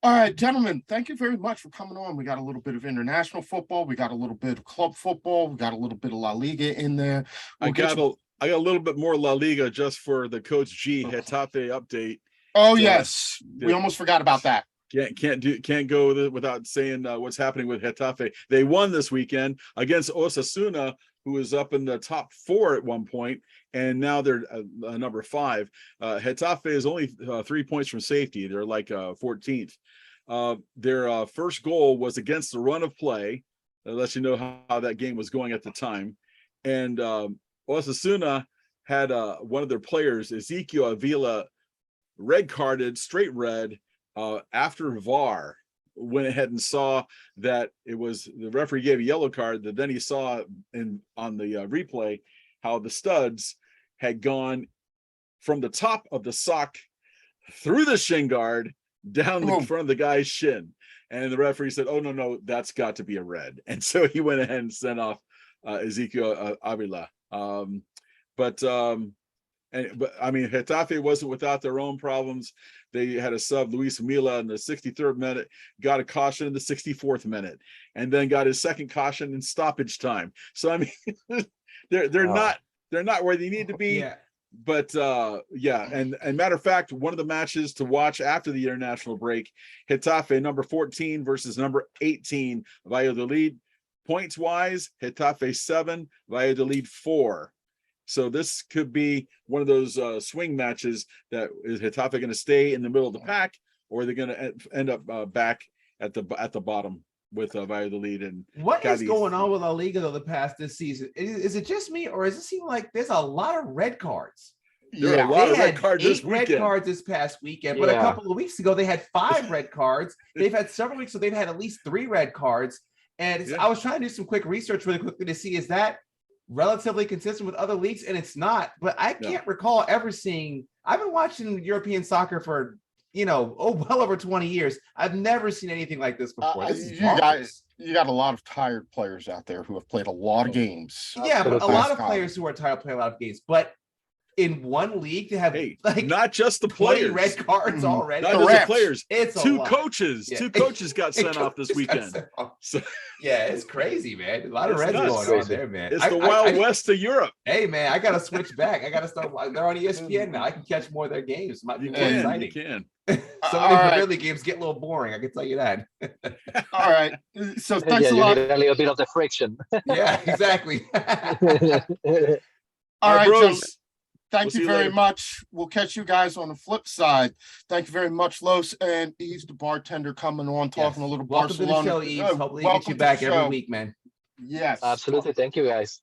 All right, gentlemen, thank you very much for coming on. We got a little bit of international football. We got a little bit of club football. We got a little bit of La Liga in there. I got a little bit more La Liga just for the Coach G Getafe update. Oh, yes. We almost forgot about that. Can't go without saying what's happening with Getafe. They won this weekend against Osasuna, who was up in the top 4 at one point, and now they're number 5. Getafe is only 3 points from safety. They're like 14th. Their first goal was against the run of play. That lets you know how that game was going at the time. And Osasuna had one of their players, Ezekiel Avila, red carded, straight red, after VAR went ahead and saw that it was the referee gave a yellow card. That then he saw on the replay how the studs had gone from the top of the sock through the shin guard down the front of the guy's shin, and the referee said, "Oh no, that's got to be a red." And so he went ahead and sent off Ezekiel Avila. But I mean, Getafe wasn't without their own problems. They had a sub, Luis Milla, in the 63rd minute, got a caution in the 64th minute, and then got his second caution in stoppage time. So I mean, they're not they're not where they need to be. Yeah. But yeah, and matter of fact, one of the matches to watch after the international break, Getafe number 14 versus number 18, Valladolid. Points wise, Getafe 7, Valladolid 4. So this could be one of those swing matches that is Getafe going to stay in the middle of the pack, or they're going to end up back at the bottom with Valladolid and What is Cadiz. going on with La Liga though this season? Is it just me, or does it seem like there's a lot of red cards? There are a lot They of red had cards this 8 red weekend. cards this past weekend, but a Yeah. couple of weeks ago they had 5 red cards. They've had several weeks, so they've had at least 3 red cards. And Yeah. I was trying to do some quick research really quickly to see, is that relatively consistent with other leagues? And it's not. But I can't recall ever seeing. I've been watching European soccer for well over 20 years. I've never seen anything like this before. This is bonkers. You got a lot of tired players out there who have played a lot of games. Yeah, but a Absolutely. lot of players who are tired of playing a lot of games. But in one league to have like not just the 20 players, red cards already. not just the players. It's a Two lot. coaches, Yeah. 2 coaches got sent off this weekend. So Yeah, it's crazy, man. A lot of It's reds nuts. going on there, man. it's the Wild West of Europe. Hey, man, I gotta switch back. I gotta start. They're on ESPN now. I can catch more of their games. Might be You more can, exciting. you can. Some All of the right. Premier League games get a little boring. I can tell you that. All right. So thanks a you lot. need a little bit of the friction. Yeah, exactly. All right, bros. gentlemen. Thank We'll see you you very later. much. We'll catch you guys on the flip side. Thank you very much, Los and Yves, the bartender, coming on, talking a little Welcome Barcelona. to the show, Yves. Oh, Hopefully, welcome get you to back the every show. week, man. Yes. Absolutely. Thank you, guys.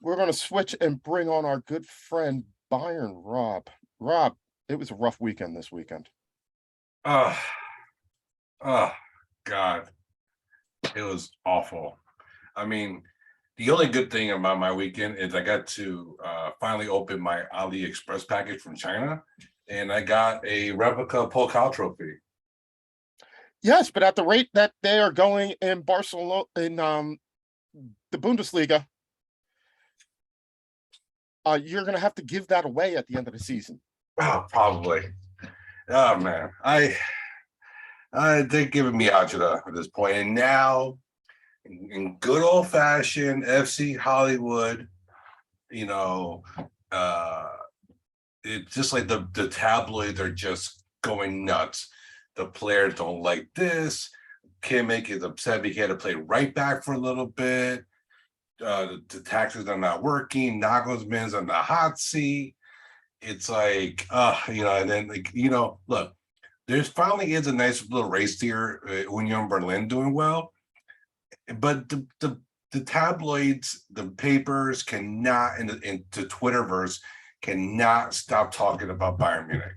We're going to switch and bring on our good friend, Bayern Rob. Rob, it was a rough weekend this weekend. Oh, God. It was awful. I mean, the only good thing about my weekend is I got to finally open my AliExpress package from China, and I got a replica Pokal trophy. Yes, but at the rate that they are going in Barcelona, in the Bundesliga, you're going to have to give that away at the end of the season. Oh, probably. Oh, man. They're giving me agita at this point. And now, in good old-fashioned FC Hollywood, it's just like the tabloids are just going nuts. The players don't like this. Kimmich is upset because he had to play right back for a little bit. The taxes are not working. Nagelsmann's on the hot seat. It's like, and then look, there's finally is a nice little race here. Union Berlin doing well, but the tabloids, the papers cannot, and the Twitterverse cannot stop talking about Bayern Munich.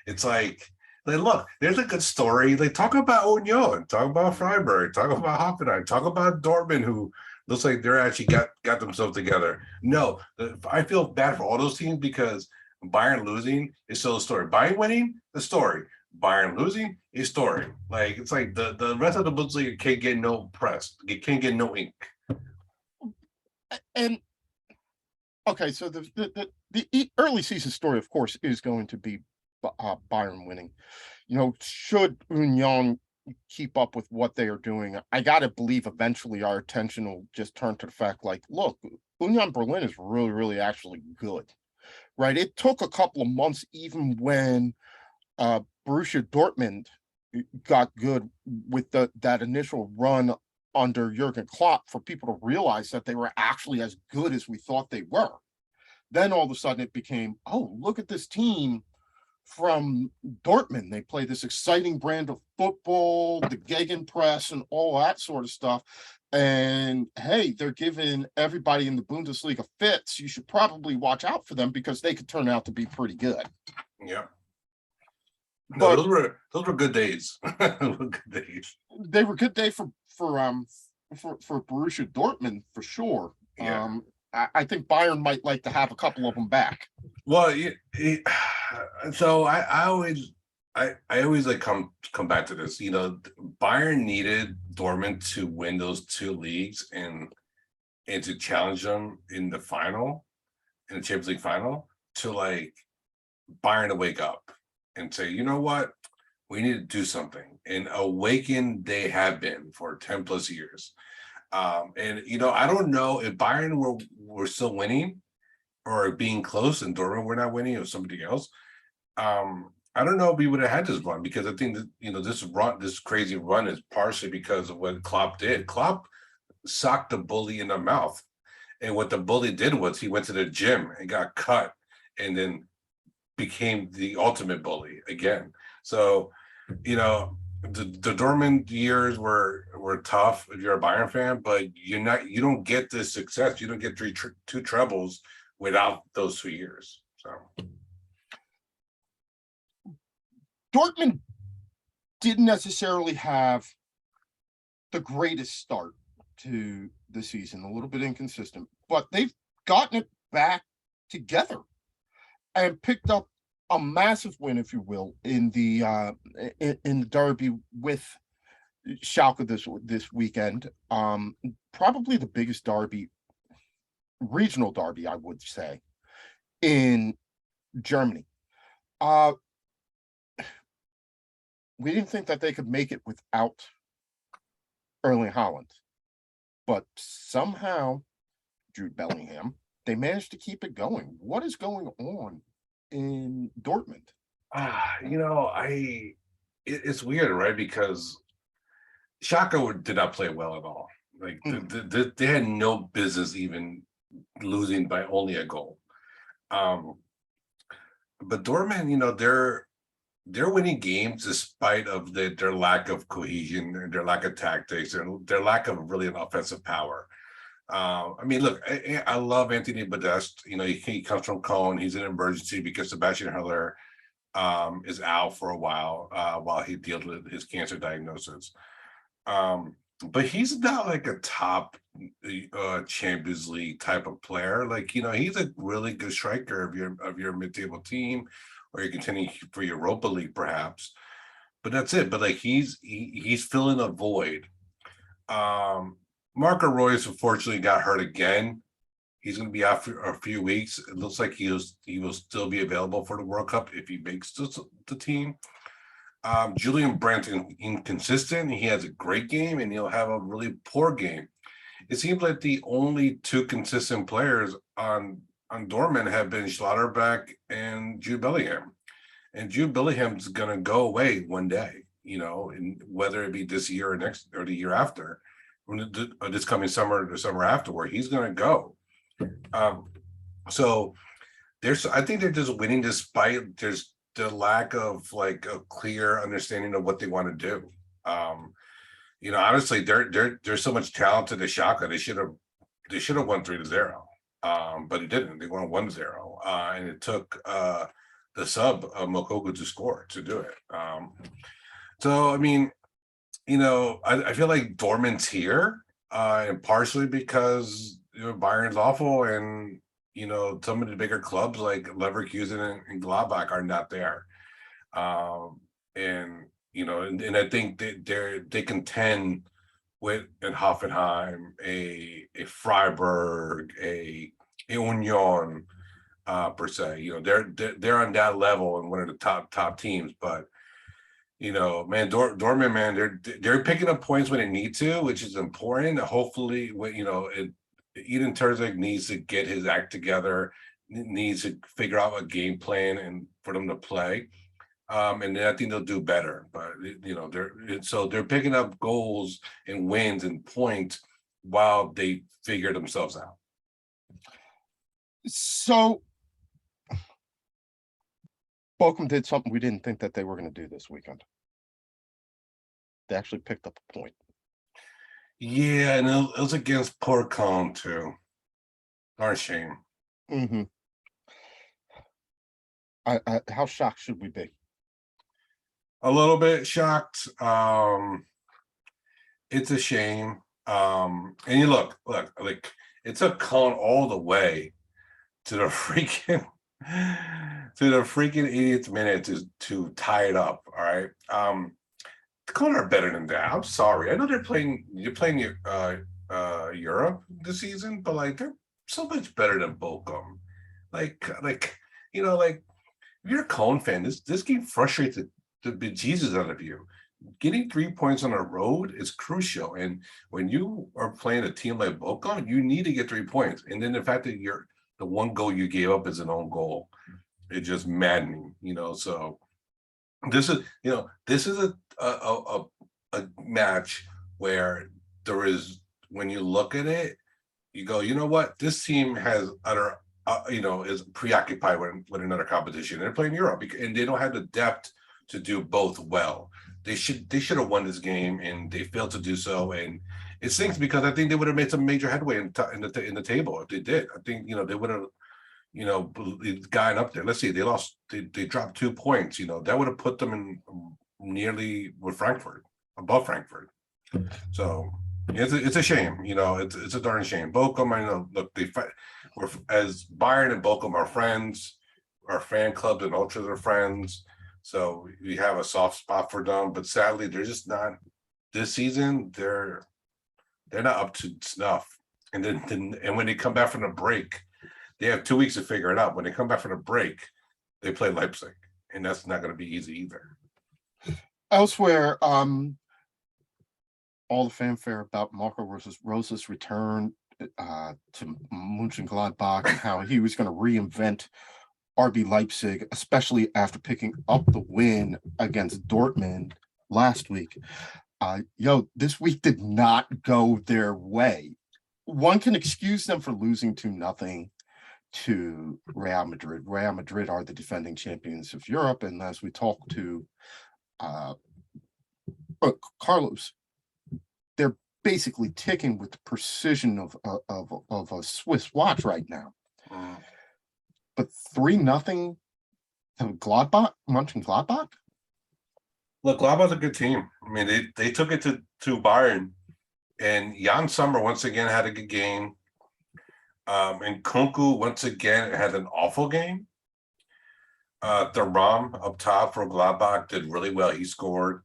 It's like look, there's a good story. Like, talk about Union, talk about Freiburg, talk about Hoffenheim, talk about Dortmund, who looks like they're actually got themselves together. No, I feel bad for all those teams because Bayern losing is still a story. Bayern winning, the story. Bayern losing, a story. Like, it's like the rest of the Bundesliga can't get no press. It can't get no ink. And okay, so the early season story, of course, is going to be Bayern winning. Should Union keep up with what they are doing, I got to believe eventually our attention will just turn to the fact, like, look, Union Berlin is really, really actually good, right? It took a couple of months, even when Borussia Dortmund got good with that initial run under Jurgen Klopp, for people to realize that they were actually as good as we thought they were. Then all of a sudden it became, oh, look at this team from Dortmund. They play this exciting brand of football, the Gegenpress and all that sort of stuff. And hey, they're giving everybody in the Bundesliga fits. You should probably watch out for them because they could turn out to be pretty good. Yeah. No, But those were good days. Those were good days. they were good day for Borussia Dortmund for sure. Yeah. I think Bayern might like to have a couple of them back. Well, so I always like come back to this. Bayern needed Dortmund to win those 2 leagues and to challenge them in the Champions League final, to like Bayern to wake up and say, you know what, we need to do something. And awaken they have been for 10 plus years. And I don't know if Bayern were still winning, or being close and Dortmund were not winning or somebody else, I don't know if we would have had this run, because I think that, you know, this crazy run is partially because of what Klopp did. Klopp socked the bully in the mouth. And what the bully did was he went to the gym and got cut and then became the ultimate bully again. So, you know, the Dortmund years were tough if you're a Bayern fan, but you don't get this success. You don't get two trebles without those 2 years. So Dortmund didn't necessarily have the greatest start to the season, a little bit inconsistent, but they've gotten it back together and picked up a massive win, if you will, in the derby with Schalke this weekend. Probably the biggest derby, regional derby, I would say, in Germany. We didn't think that they could make it without Erling Haaland, but somehow Jude Bellingham, they managed to keep it going. What is going on in Dortmund? you know, it's weird, right? Because Schalke did not play well at all. Like they had no business even losing by only a goal. But Dortmund, you know, they're winning games despite of their lack of cohesion and their lack of tactics and their lack of really an offensive power. I mean, look, I love Anthony Modeste. You know, he comes from Cologne. He's an emergency because Sebastian Haller is out for a while he deals with his cancer diagnosis. But he's not like a top Champions League type of player. Like, you know, he's a really good striker of your mid-table team, or you're contending for Europa League perhaps. But that's it. But like he's filling a void. Marco Reus unfortunately got hurt again. He's going to be out for a few weeks. It looks like he will still be available for the World Cup if he makes the team. Julian Brandt inconsistent. He has a great game and he'll have a really poor game. It seems like the only two consistent players on Dortmund have been Schlotterbeck and Jude Bellingham. And Jude Bellingham's going to go away one day, you know, and whether it be this year or next or the year after, this coming summer or the summer afterward, he's going to go. So I think they're just winning despite there's the lack of like a clear understanding of what they want to do. You know, honestly, they're so much talented at Schalke. They should have won 3-0. But it didn't. They won 1-0. And it took the sub of Mokoku to do it. So I mean, you know, I feel like Dortmund's here, and partially because, you know, Bayern's awful, and you know, some of the bigger clubs like Leverkusen and Gladbach are not there. And you know, and I think they contend with an Hoffenheim, a Freiburg, a Union, per se. You know, they're on that level and one of the top teams. But you know, man, Dortmund, man, they're picking up points when they need to, which is important. Hopefully, you know, Eden Terzic needs to get his act together, needs to figure out a game plan and for them to play. And then I think they'll do better. But you know, they're picking up goals and wins and points while they figure themselves out. So Bochum did something we didn't think that they were going to do this weekend. They actually picked up a point. Yeah, and it was against poor Cologne too. Our shame. Mm-hmm. How shocked should we be? A little bit shocked. It's a shame. And you look, like it took Cologne all the way to the freaking 80th minute to tie it up. All right. Cologne are better than that. I'm sorry. I know you're playing Europe this season, but like they're so much better than Bochum. Like you know, like if you're a Cologne fan, this game frustrates the bejesus out of you. Getting 3 points on a road is crucial, and when you are playing a team like Bochum, you need to get 3 points. And then the fact that the one goal you gave up is an own goal. It's just maddening, so this is a match where there is, when you look at it, you go, you know what, this team has utter is preoccupied with another competition. They're playing Europe and they don't have the depth to do both well. They should have won this game and they failed to do so. And it stinks because I think they would have made some major headway in the table if they did. I think they would have gotten up there. Let's see, they dropped 2 points. That would have put them in nearly with Frankfurt, above Frankfurt. So it's a shame. It's a darn shame. Bochum, I know. Look, they fight. As Bayern and Bochum are friends, our fan clubs and ultras are friends. So we have a soft spot for them, but sadly, they're just not this season. They're not up to snuff. And then when they come back from the break, they have 2 weeks to figure it out. When they come back from the break, they play Leipzig, and that's not going to be easy either. Elsewhere, all the fanfare about Marco Rosa's return to Mönchengladbach and how he was going to reinvent RB Leipzig, especially after picking up the win against Dortmund last week. This week did not go their way. One can excuse them for losing 2-0 to Real Madrid. Real Madrid are the defending champions of Europe, and as we talk to Carlos, they're basically ticking with the precision of a Swiss watch right now. But 3-0 to Mönchengladbach. Look, Gladbach's a good team. I mean, they took it to Bayern, and Jan Sommer once again had a good game. And Kunku once again had an awful game. The Ram up top for Gladbach did really well. He scored.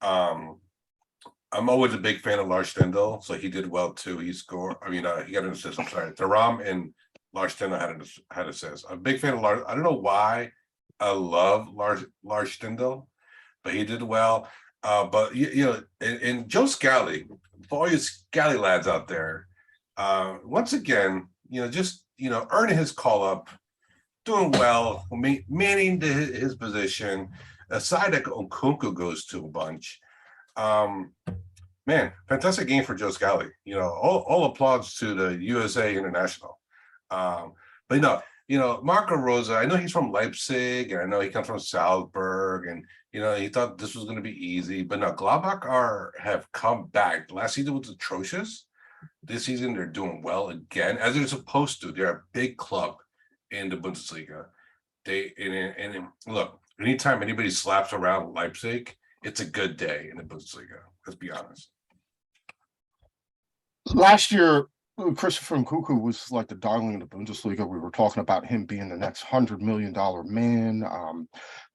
I'm always a big fan of Lars Stindl, so he did well too. He scored. He got an assist. I'm sorry. The Ram and Lars Stindl had assists. I'm a big fan of Lars. I don't know why I love Lars Stindl, but he did well. But and Joe Scally, for all you Scally lads out there, once again, earning his call up, doing well, manning his position. Aside that Nkunku goes to a bunch. Man, fantastic game for Joe Scally. All applause to the USA International. But Marco Rosa, I know he's from Leipzig, and I know he comes from Salzburg, and he thought this was going to be easy. But no, Gladbach have come back. Last season was atrocious. This season they're doing well again, as they're supposed to. They're a big club in the Bundesliga. And look, anytime anybody slaps around Leipzig, it's a good day in the Bundesliga. Let's be honest. Last year, Christopher Nkunku was like the darling of the Bundesliga. We were talking about him being the next $100 million man.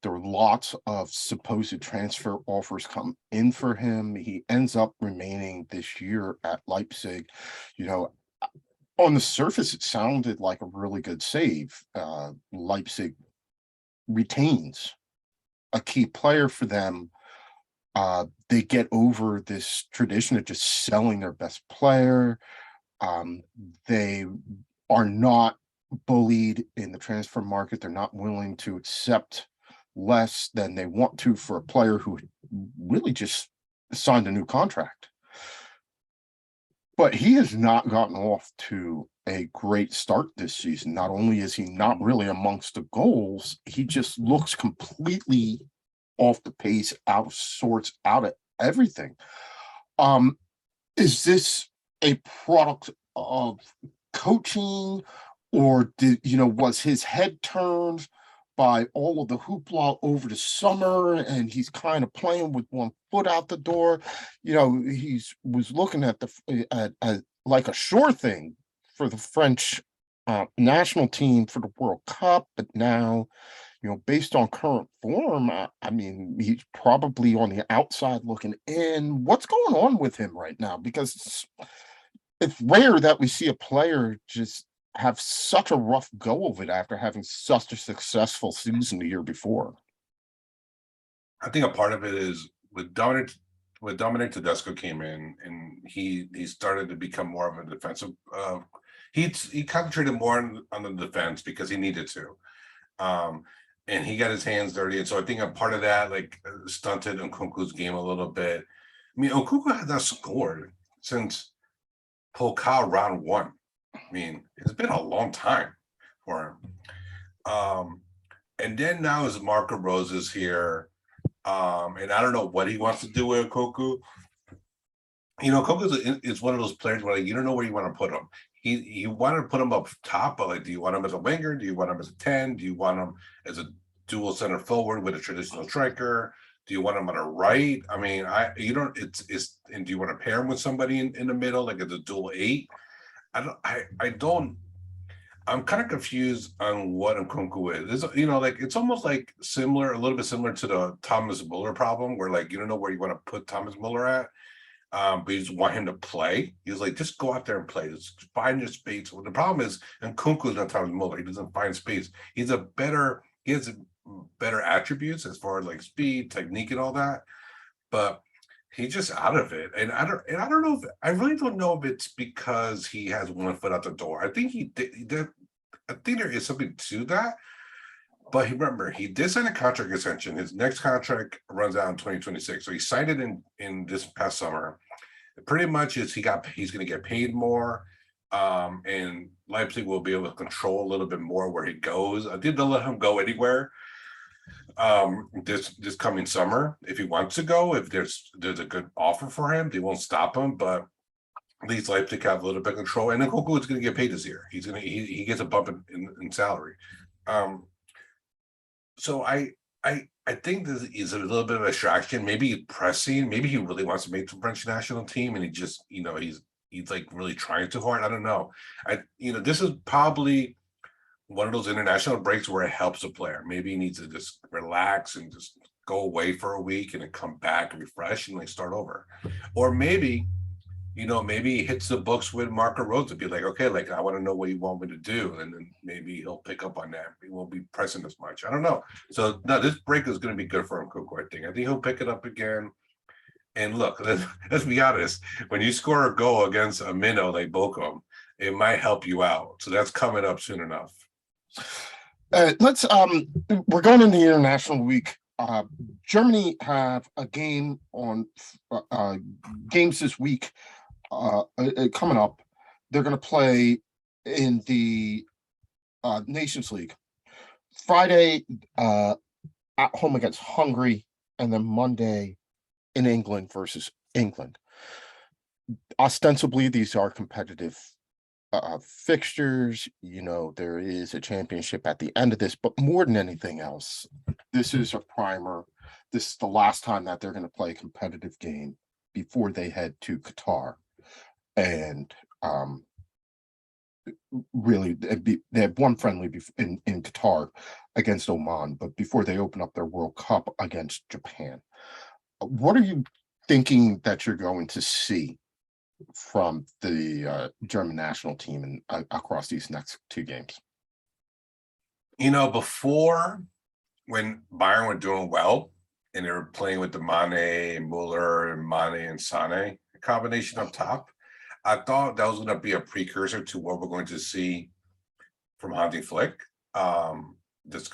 There were lots of supposed transfer offers come in for him. He ends up remaining this year at Leipzig. On the surface, it sounded like a really good save. Leipzig retains a key player for them. They get over this tradition of just selling their best player. They are not bullied in the transfer market. They're not willing to accept less than they want to for a player who really just signed a new contract. But he has not gotten off to a great start this season. Not only is he not really amongst the goals, he just looks completely off the pace, out of sorts, out of everything. Is this a product of coaching, or was his head turned by all of the hoopla over the summer and he's kind of playing with one foot out the door? He was looking at like a sure thing for the French national team for the World Cup, but now based on current form, he's probably on the outside looking in. What's going on with him right now? Because it's rare that we see a player just have such a rough go of it after having such a successful season the year before. I think a part of it is with Dominic Tedesco came in, and he started to become more of a defensive he concentrated more on the defense because he needed to. And he got his hands dirty. And so I think a part of that like stunted Nkunku's game a little bit. I mean, Nkunku has not scored since Pokal round 1. I mean, it's been a long time for him. And then now is Marco Rose is here. And I don't know what he wants to do with Nkunku. You know, Nkunku is one of those players where like, you don't know where you want to put him. You want to put him up top, but like, do you want him as a winger? Do you want him as a 10? Do you want him as a dual center forward with a traditional striker? Do you want him on a right? I mean, and do you want to pair him with somebody in the middle, like as a dual 8? I'm kind of confused on what Nkunku is. You know, like it's almost like a little bit similar to the Thomas Muller problem, where like you don't know where you want to put Thomas Muller at. But you just want him to play. He's like, just go out there and play. Just find your space. Well, the problem is, Nkunku is not Thomas Muller. He doesn't find space. He has better attributes as far as like speed, technique, and all that. But he's just out of it. And I don't know. I really don't know if it's because he has one foot out the door. I think he did. I think there is something to that. But remember, he did sign a contract extension. His next contract runs out in 2026. So he signed it in this past summer. Pretty much he's going to get paid more. And Leipzig will be able to control a little bit more where he goes. I think they'll let him go anywhere this coming summer if he wants to go. If there's a good offer for him, they won't stop him. But at least Leipzig have a little bit of control. And then Nkunku is going to get paid this year. He gets a bump in salary. So I think this is a little bit of a distraction. Maybe he's pressing. Maybe he really wants to make the French national team, and he just, you know, he's like really trying too hard. I don't know. This is probably one of those international breaks where it helps a player. Maybe he needs to just relax and just go away for a week and then come back and refresh and like start over. Or maybe he hits the books with Marco Rose to be like, okay, like I want to know what you want me to do. And then maybe he'll pick up on that. He won't be pressing as much. I don't know. So no, this break is going to be good for Nkunku, I think. I think he'll pick it up again. And look, let's be honest. When you score a goal against a minnow like Bochum, it might help you out. So that's coming up soon enough. We're going into the international week. Germany have a game on games this week coming up. They're going to play in the Nations League Friday at home against Hungary, and then Monday in England versus England. Ostensibly, these are competitive fixtures. There is a championship at the end of this, but more than anything else, this is a primer. This is the last time that they're going to play a competitive game before they head to Qatar. And really, they have one friendly in Qatar against Oman, but before they open up their World Cup against Japan. What are you thinking that you're going to see from the German national team and across these next two games? Before, when Bayern were doing well and they were playing with the Mane, Muller, and Mane and Sane combination up top, I thought that was going to be a precursor to what we're going to see from Hansi Flick this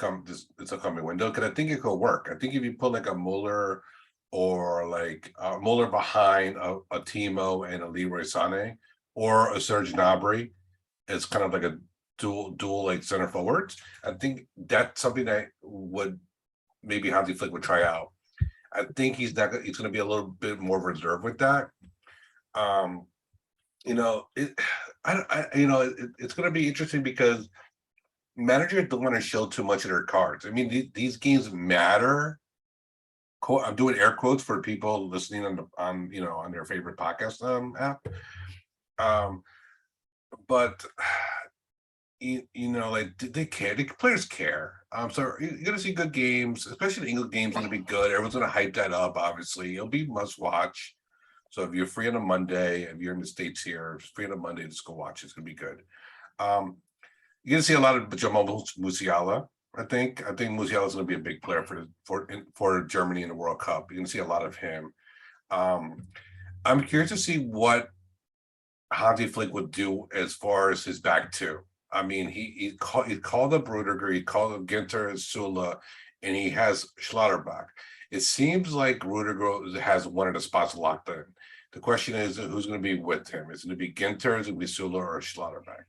upcoming window, because I think it could work. I think if you put like a Muller or like Muller behind a Timo and a Leroy Sané or a Serge Gnabry, it's kind of like a dual like center forwards. I think that's something that would maybe Hansi Flick would try out. I think he's going to be a little bit more reserved with that. It's going to be interesting because managers don't want to show too much of their cards. I mean, these games matter. I'm doing air quotes for people listening on their favorite podcast app. But they care. The players care. So you're gonna see good games, especially the England games. Gonna be good. Everyone's gonna hype that up. Obviously, it'll be must watch. So if you're free on a Monday, if you're in the States here, free on a Monday, just go watch. It's gonna be good. You're gonna see a lot of Jamal Musiala. I think Musiala is going to be a big player for Germany in the World Cup. You're going to see a lot of him. I'm curious to see what Hansi Flick would do as far as his back two. I mean, he called up Rudiger, he called up Ginter and Sula, and he has Schlotterbeck. It seems like Rudiger has one of the spots locked in. The question is who's going to be with him? Is it going to be Ginter, is it going to be Sula, or Schlotterbeck?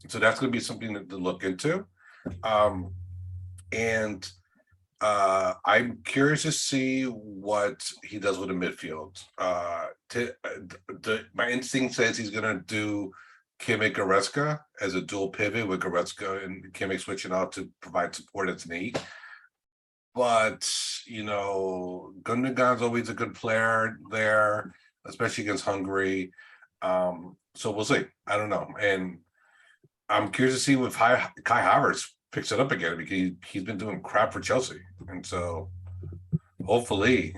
So that's going to be something to look into. And I'm curious to see what he does with the midfield. My instinct says he's going to do Kimmich Goretzka as a dual pivot with Goretzka and Kimmich switching out to provide support at need. But, you know, Gundogan's always a good player there, especially against Hungary. So we'll see. I don't know. And I'm curious to see if Kai Havertz picks it up again, because he's been doing crap for Chelsea. And so hopefully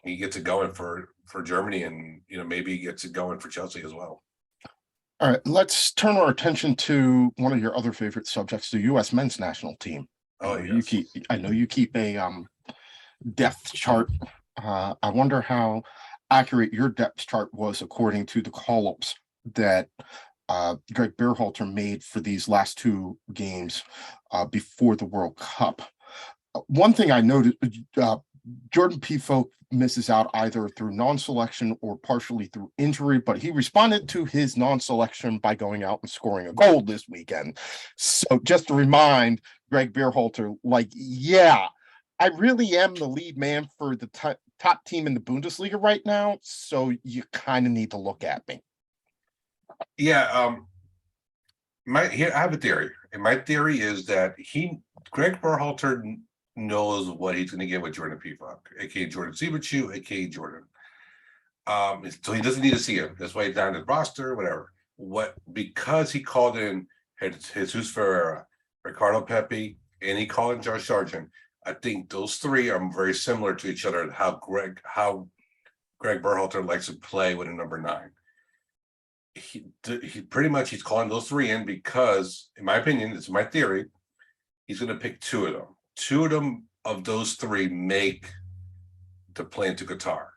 he gets it going for Germany, and, you know, maybe he gets it going for Chelsea as well. All right, let's turn our attention to one of your other favorite subjects, the U.S. men's national team. Oh, yes. yes. I know you keep a depth chart. I wonder how accurate your depth chart was according to the call-ups that Greg Berhalter made for these last two games before the World Cup. One thing I noted, Jordan Pifo misses out either through non-selection or partially through injury, but he responded to his non-selection by going out and scoring a goal this weekend. So just to remind Greg Berhalter, like, yeah, I really am the lead man for the top team in the Bundesliga right now, so you kind of need to look at me. Yeah, I have a theory, and my theory is that Greg Berhalter knows what he's going to get with Jordan Pifo, aka Jordan Siebertschou, aka Jordan. So he doesn't need to see him. That's why he's down his roster, whatever. Because he called in Jesus Ferreira, Ricardo Pepi, and he called in Josh Sargent. I think those three are very similar to each other. How Greg Berhalter likes to play with a number 9. He pretty much he's calling those three in because, in my opinion, it's my theory, he's going to pick 2 of them. 2 of those 3 make the plane to Qatar,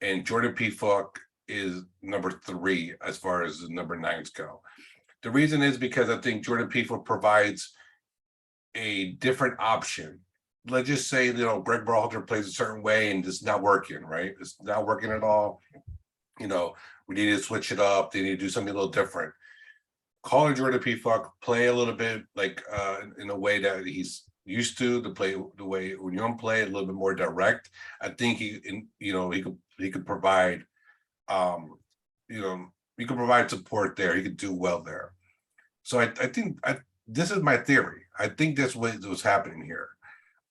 and Jordan Pifo is number 3 as far as the number 9s go. The reason is because I think Jordan Pifo provides a different option. Let's just say, you know, Greg Berhalter plays a certain way and it's not working, right? It's not working at all. You know, we need to switch it up. They need to do something a little different. Calling Jordan Pifo, play a little bit like in a way that he's used to play, the way Union play, a little bit more direct. I think he could provide, he could provide support there. He could do well there. So I think this is my theory. I think that's what was happening here.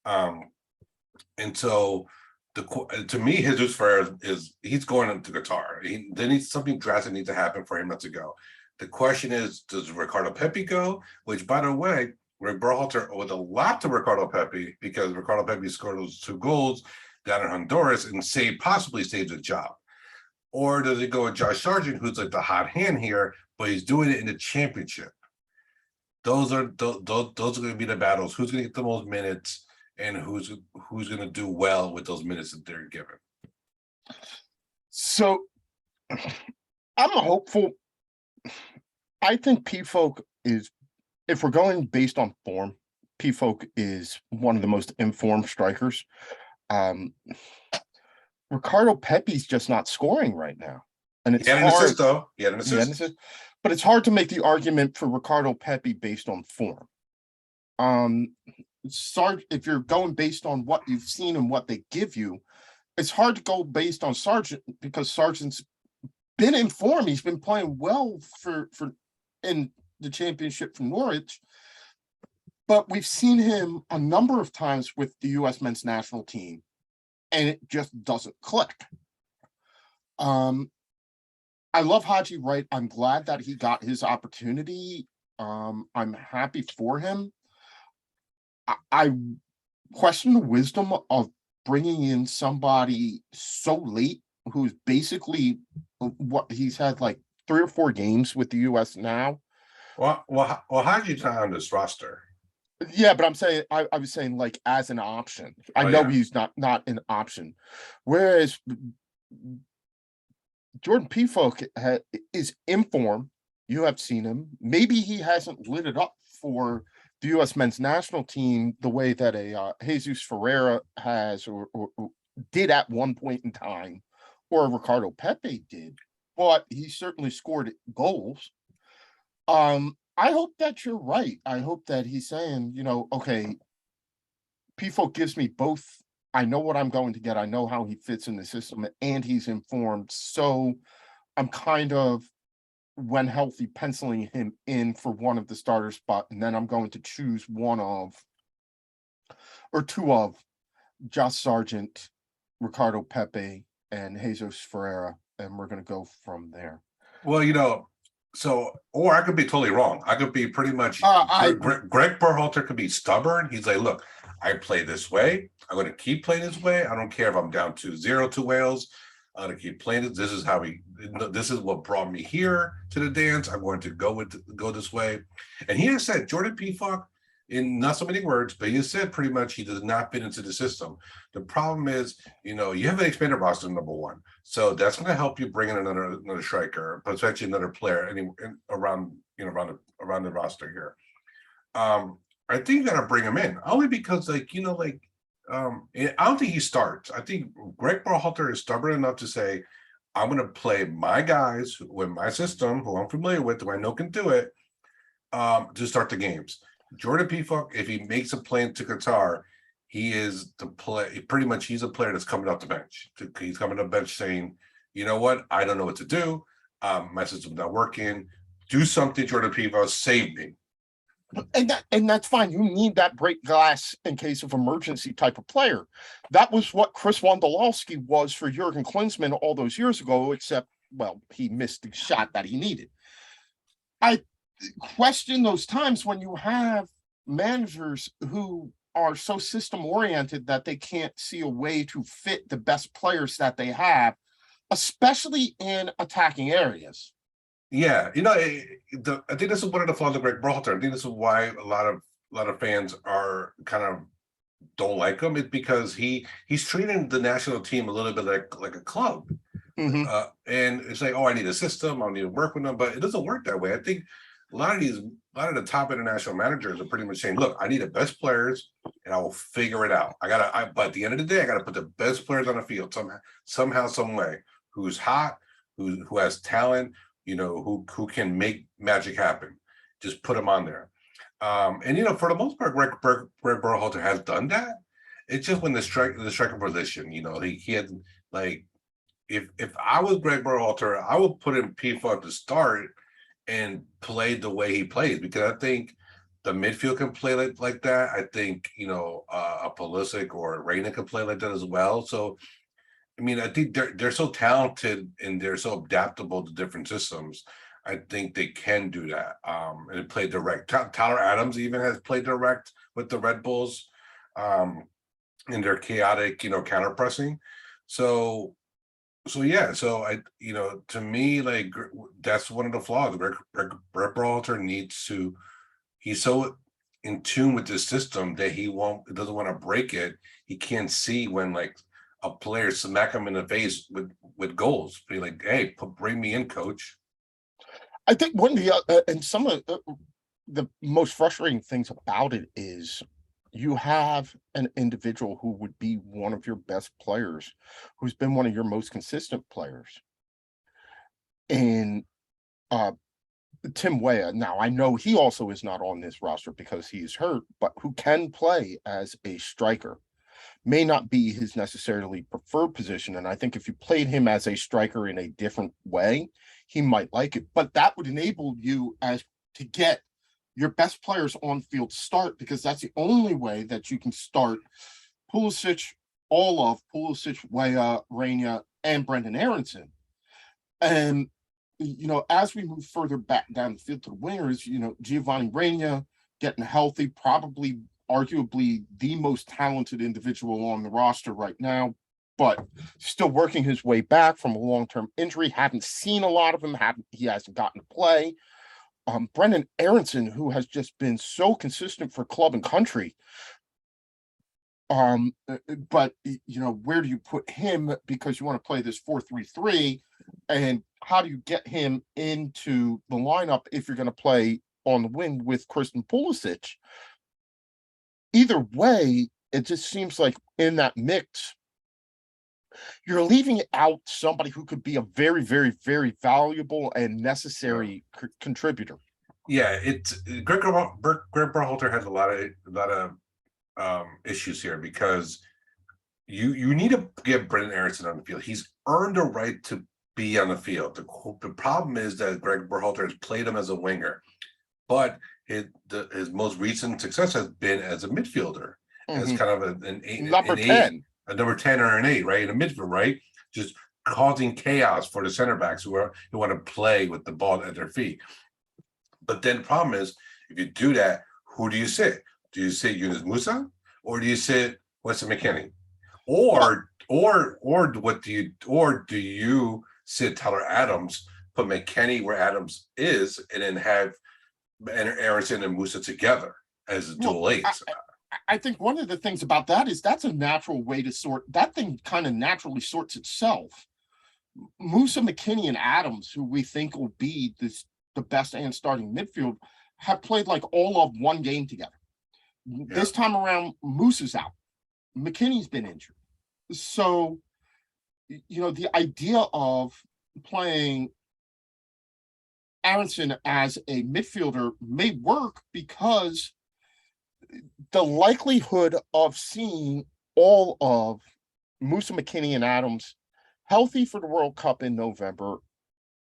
And so to me, Jesus Ferreira he's going into Qatar. Something drastic needs to happen for him not to go. The question is, does Ricardo Pepi go? Which, by the way, Greg Berhalter owed a lot to Ricardo Pepi, because Ricardo Pepi scored those 2 goals down in Honduras and possibly saved a job. Or does it go with Josh Sargent, who's like the hot hand here, but he's doing it in the championship? Those are going to be the battles. Who's going to get the most minutes, and who's going to do well with those minutes that they're given? So I'm hopeful. I think P-Folk is, if we're going based on form, P-Folk is one of the most informed strikers. Ricardo Pepi's just not scoring right now. And it's hard. He had an assist. But it's hard to make the argument for Ricardo Pepi based on form. If you're going based on what you've seen and what they give you, it's hard to go based on Sargent, because Sargent's been in form. He's been playing well for in the championship for Norwich, but we've seen him a number of times with the U.S. men's national team, and it just doesn't click. I love Haji Wright. I'm glad that he got his opportunity. I'm happy for him. I question the wisdom of bringing in somebody so late, who's basically what he's had like 3 or 4 games with the U.S. now. Well, how'd you tie on this roster? Yeah, but I'm saying I was saying like as an option. I know he's not an option. Whereas Jordan Pefok is in form. You have seen him. Maybe he hasn't lit it up for the U.S. men's national team the way that a Jesus Ferreira has or did at one point in time, or Ricardo Pepe did. But he certainly scored goals. I hope that you're right. I hope that he's saying, okay, Pefok gives me both. I know what I'm going to get. I know how he fits in the system, and he's informed. So I'm kind of, when healthy, penciling him in for one of the starter spot, and then I'm going to choose one of or two of Josh Sargent, Ricardo Pepe, and Jesus Ferreira, and we're going to go from there. Well, or I could be totally wrong. I could be pretty much Greg Berhalter could be stubborn. He's like, look, I play this way. I'm going to keep playing this way. I don't care if I'm down 2-0 to Wales. I'm going to keep playing it. This is what brought me here to the dance. I'm going to go this way. And he has said, Jordan Pefok, in not so many words, but he has said pretty much he does not fit into the system. The problem is, you have an expanded roster, number one. So that's going to help you bring in another striker, potentially another player around the roster here. I think you got to bring him in only because, I don't think he starts. I think Greg Berhalter is stubborn enough to say, I'm going to play my guys with my system, who I'm familiar with, who I know can do it, to start the games. Jordan Pefok, if he makes a play into Qatar, he is the play. Pretty much, he's a player that's coming off the bench. He's coming off the bench saying, you know what? I don't know what to do. My system's not working. Do something, Jordan Pefok. Save me. And that's fine. You need that break glass in case of emergency type of player. That was what Chris Wondolowski was for Jurgen Klinsmann all those years ago, except, well, he missed the shot that he needed. I question those times when you have managers who are so system oriented that they can't see a way to fit the best players that they have, especially in attacking areas. Yeah, I think this is one of the flaws of Greg Berhalter. I think this is why a lot of fans are kind of don't like him. It's because he's treating the national team a little bit like a club, and it's like, oh, I need a system, I need to work with them, but it doesn't work that way. I think a lot of the top international managers are pretty much saying, look, I need the best players, and I will figure it out. But at the end of the day, I got to put the best players on the field somehow, some way. Who's hot, who has talent. Who can make magic happen. Just put them on there. And for the most part, Greg Berhalter has done that. It's just when the striker position, he had, like, if I was Greg Berhalter, I would put in Pefok to start and play the way he plays, because I think the midfield can play like that. I think a Pulisic or a Reina can play like that as well. So I think they're so talented and they're so adaptable to different systems. I think they can do that. And play direct. Tyler Adams even has played direct with the Red Bulls in their chaotic, counter pressing. So yeah. So to me, like, that's one of the flaws. Greg Berhalter needs to. He's so in tune with the system that he doesn't want to break it. He can't see when, like, a player smack him in the face with goals. Be like, hey, bring me in, coach. I think one of the and some of the most frustrating things about it is you have an individual who would be one of your best players, who's been one of your most consistent players, and Tim Weah. Now, I know he also is not on this roster because he is hurt, but who can play as a striker. May not be his necessarily preferred position. And I think if you played him as a striker in a different way, he might like it. But that would enable you to get your best players on field start, because that's the only way that you can start Pulisic, Weah, Reina, and Brendan Aronson. And, as we move further back down the field to the wingers, Giovanni Reina getting healthy, probably arguably the most talented individual on the roster right now, but still working his way back from a long-term injury. Haven't seen a lot of him. He hasn't gotten to play. Brendan Aronson, who has just been so consistent for club and country. But where do you put him? Because you want to play this 4-3-3. And how do you get him into the lineup if you're going to play on the wing with Kristen Pulisic? Either way, it just seems like in that mix, you're leaving out somebody who could be a very, very, very valuable and necessary contributor. Yeah, it's Greg Berhalter has a lot of issues here because you need to get Brendan Aronson on the field. He's earned a right to be on the field. The problem is that Greg Berhalter has played him as a winger, but his most recent success has been as a midfielder, as kind of an number 10, a number 10 or an 8, right? In a midfield, right? Just causing chaos for the center backs who want to play with the ball at their feet. But then the problem is, if you do that, who do you sit? Do you sit Yunus Musa or do you sit Weston McKennie? Or do you sit Tyler Adams, put McKennie where Adams is, and then have Aronson and Musa together as a dual eights? I think one of the things about that is that's a natural way to sort. That thing kind of naturally sorts itself. Musa, McKennie, and Adams, who we think will be the best and starting midfield, have played like all of one game together. Yeah. This time around, Musa's out. McKinney's been injured. So, the idea of playing Aronson as a midfielder may work because the likelihood of seeing all of Musa, McKennie, and Adams healthy for the World Cup in November,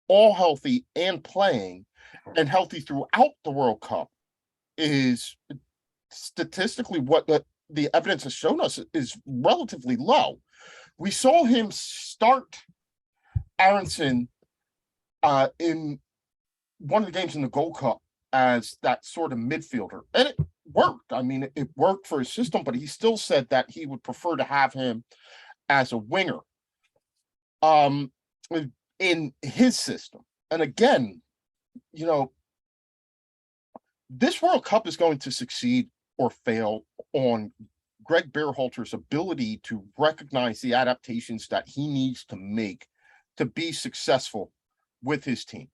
all healthy and playing, and healthy throughout the World Cup is statistically what the evidence has shown us is relatively low. We saw him start Aronson in one of the games in the Gold Cup as that sort of midfielder, and it worked. I mean, it worked for his system, but he still said that he would prefer to have him as a winger in his system. And again, this World Cup is going to succeed or fail on Greg Berhalter's ability to recognize the adaptations that he needs to make to be successful with his team.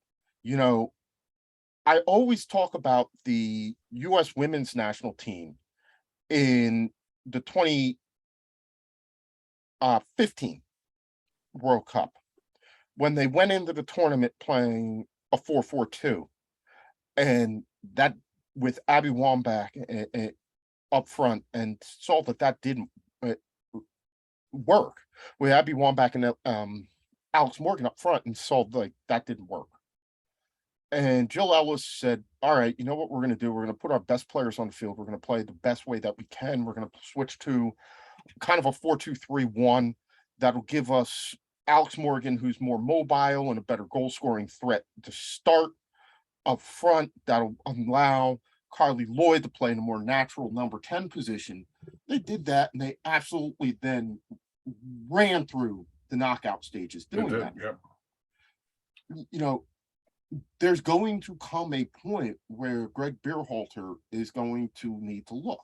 I always talk about the U.S. women's national team in the 2015 World Cup when they went into the tournament playing a 4-4-2, and that with Abby Wambach up front, and saw that didn't work with Abby Wambach and Alex Morgan up front, and saw that didn't work. And Jill Ellis said, all right, you know what we're going to do? We're going to put our best players on the field. We're going to play the best way that we can. We're going to switch to kind of a 4-2-3-1 that'll give us Alex Morgan, who's more mobile and a better goal-scoring threat to start up front. That'll allow Carly Lloyd to play in a more natural number 10 position. They did that, and they absolutely then ran through the knockout stages doing that. Yep. There's going to come a point where Greg Berhalter is going to need to look.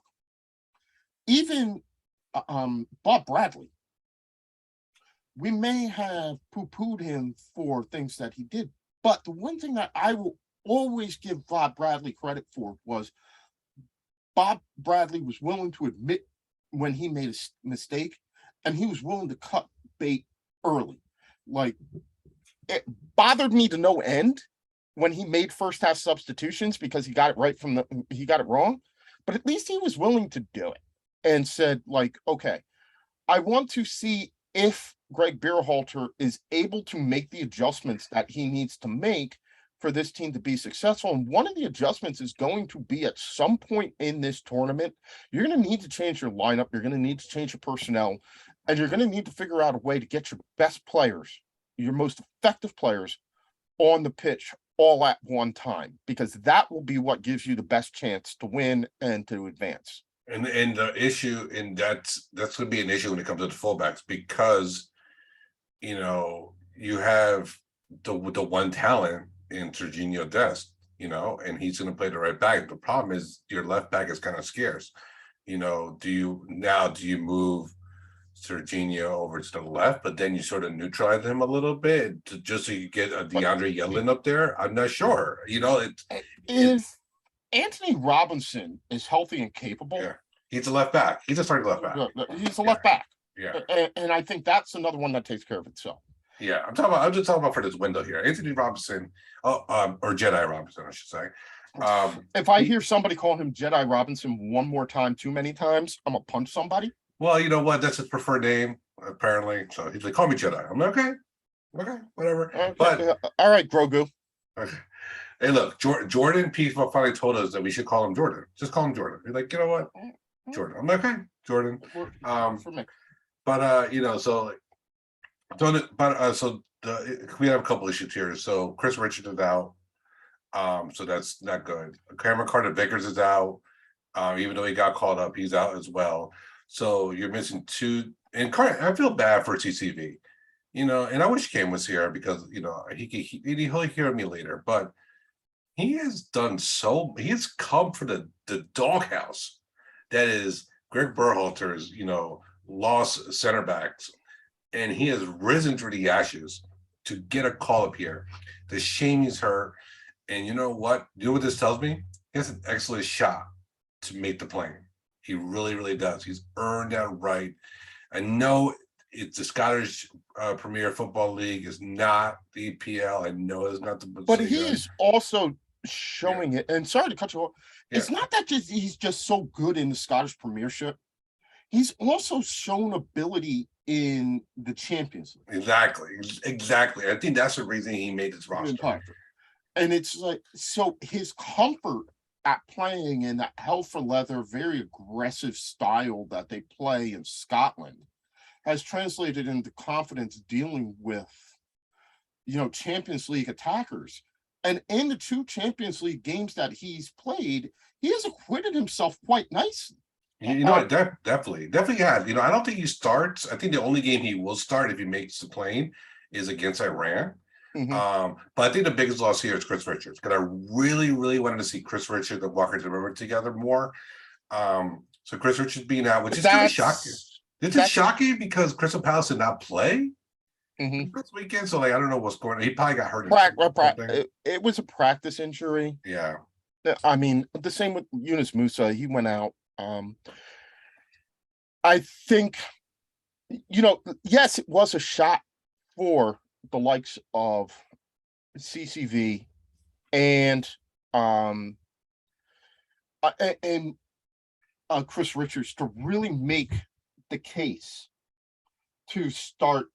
Even Bob Bradley, we may have poo-pooed him for things that he did, but the one thing that I will always give Bob Bradley credit for was Bob Bradley was willing to admit when he made a mistake, and he was willing to cut bait early. Like, it bothered me to no end when he made first half substitutions because he got it wrong, but at least he was willing to do it and said, okay, I want to see if Greg Berhalter is able to make the adjustments that he needs to make for this team to be successful. And one of the adjustments is going to be at some point in this tournament, you're going to need to change your lineup. You're going to need to change your personnel, and you're going to need to figure out a way to get your best players, your most effective players on the pitch all at one time, because that will be what gives you the best chance to win and to advance. And the issue, and that's going to be an issue when it comes to the fullbacks, because you have the one talent in Serginho Dest, and he's going to play the right back. The problem is your left back is kind of scarce. Do you move Serginho over to the left, but then you sort of neutralize him a little bit just so you get a DeAndre Yedlin up there. I'm not sure. If Anthony Robinson is healthy and capable, Yeah, he's a left back. He's a starting left back. he's a left back. Yeah, And I think that's another one that takes care of itself. yeah. I'm just talking about for this window here. Anthony Robinson, or Jedi Robinson, I should say. If I hear somebody call him Jedi Robinson one more time, too many times, I'm gonna punch somebody. Well, you know what? That's his preferred name, apparently. So he's like, call me Jedi. I'm like, okay, whatever. Okay, But all right, Grogu. okay. Hey, look, Jordan Peaceful finally told us that we should call him Jordan. Just call him Jordan. You're like, you know what? Jordan. I'm like, okay, Jordan. For me. But we have a couple issues here. So Chris Richards is out. So that's not good. Cameron Carter-Vickers is out. Even though he got called up, he's out as well. So you're missing two. And I feel bad for TCV, and I wish Cam was here because he'll hear me later. But he has come for the doghouse that is Greg Berhalter's, lost center backs, and he has risen through the ashes to get a call up here. The shame he's hurt, and you know what? You know what this tells me? He has an excellent shot to make the plane. He really, really does. He's earned that right. I know it's the Scottish Premier Football League is not the EPL. I know it's not the Bundesliga. But he is also showing it. And sorry to cut you off. Yeah. It's not that he's just so good in the Scottish Premiership. He's also shown ability in the Champions League. Exactly. I think that's the reason he made his roster. And it's like, so his comfort at playing in that hell for leather, very aggressive style that they play in Scotland has translated into confidence dealing with, Champions League attackers. And in the two Champions League games that he's played, he has acquitted himself quite nicely. Definitely has. I don't think he starts. I think the only game he will start if he makes the plane is against Iran. Mm-hmm. But I think the biggest loss here is Chris Richards, because I really, really wanted to see Chris Richards and Walker Zimmerman together more. So Chris Richards being out, which is kind of shocking. This is shocking because Crystal Palace did not play this weekend. So I don't know what's going on. He probably got hurt. It was a practice injury. Yeah. I mean, the same with Yunus Musa. He went out. I think, yes, it was a shot for the likes of CCV and Chris Richards to really make the case to start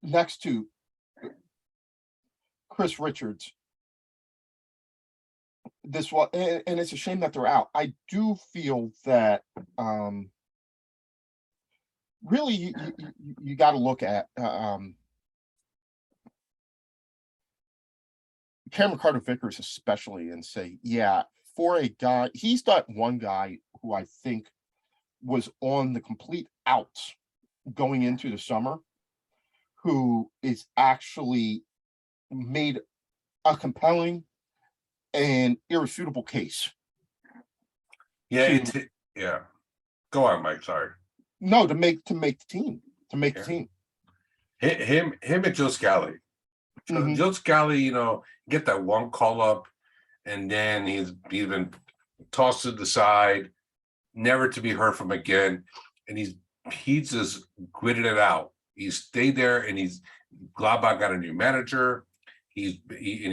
next to Chris Richards. This one, and it's a shame that they're out. I do feel that really you got to look at Cameron Carter-Vickers especially and say, yeah, for a guy, he's that one guy who I think was on the complete outs going into the summer, who is actually made a compelling and irrefutable case. Yeah, Go on, Mike. Sorry. No, to make the team. The team. Him and Joe Scally. Mhm. Joe Scally, get that one call up, and then he's been tossed to the side, never to be heard from again. And he's just gritted it out. He stayed there, and Gladbach got a new manager. He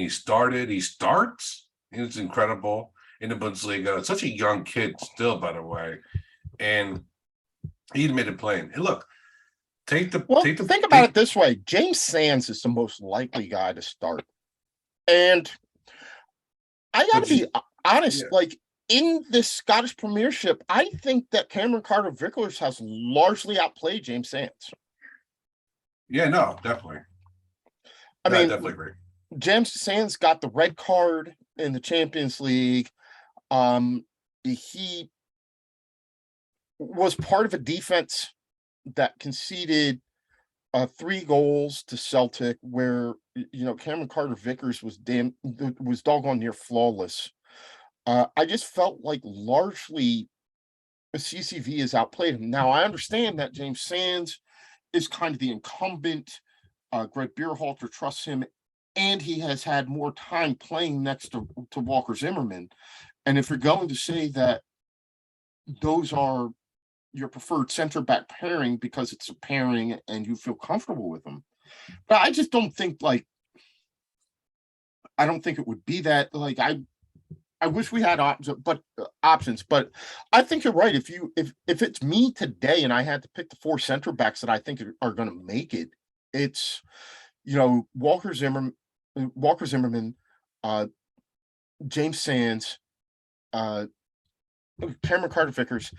starts. It's incredible in the Bundesliga. It's such a young kid still, by the way, and he made it playing. And look, think about it this way: James Sands is the most likely guy to start, and I got to be honest. Yeah. Like in this Scottish Premiership, I think that Cameron Carter-Vickers has largely outplayed James Sands. Yeah, no, definitely. I mean, definitely agree. James Sands got the red card in the Champions League. He was part of a defense that conceded 3 goals to Celtic, where Cameron Carter-Vickers was doggone near flawless. I just felt like largely CCV has outplayed him. Now, I understand that James Sands is kind of the incumbent. Greg Berhalter trusts him, and he has had more time playing next to Walker Zimmerman. And if you're going to say that those are your preferred center back pairing because it's a pairing and you feel comfortable with them, but I just don't think I don't think it would be that. I wish we had options, but I think you're right. If it's me today and I had to pick the 4 center backs that I think are going to make it, it's Walker Zimmerman, James Sands, Cameron Carter-Vickers.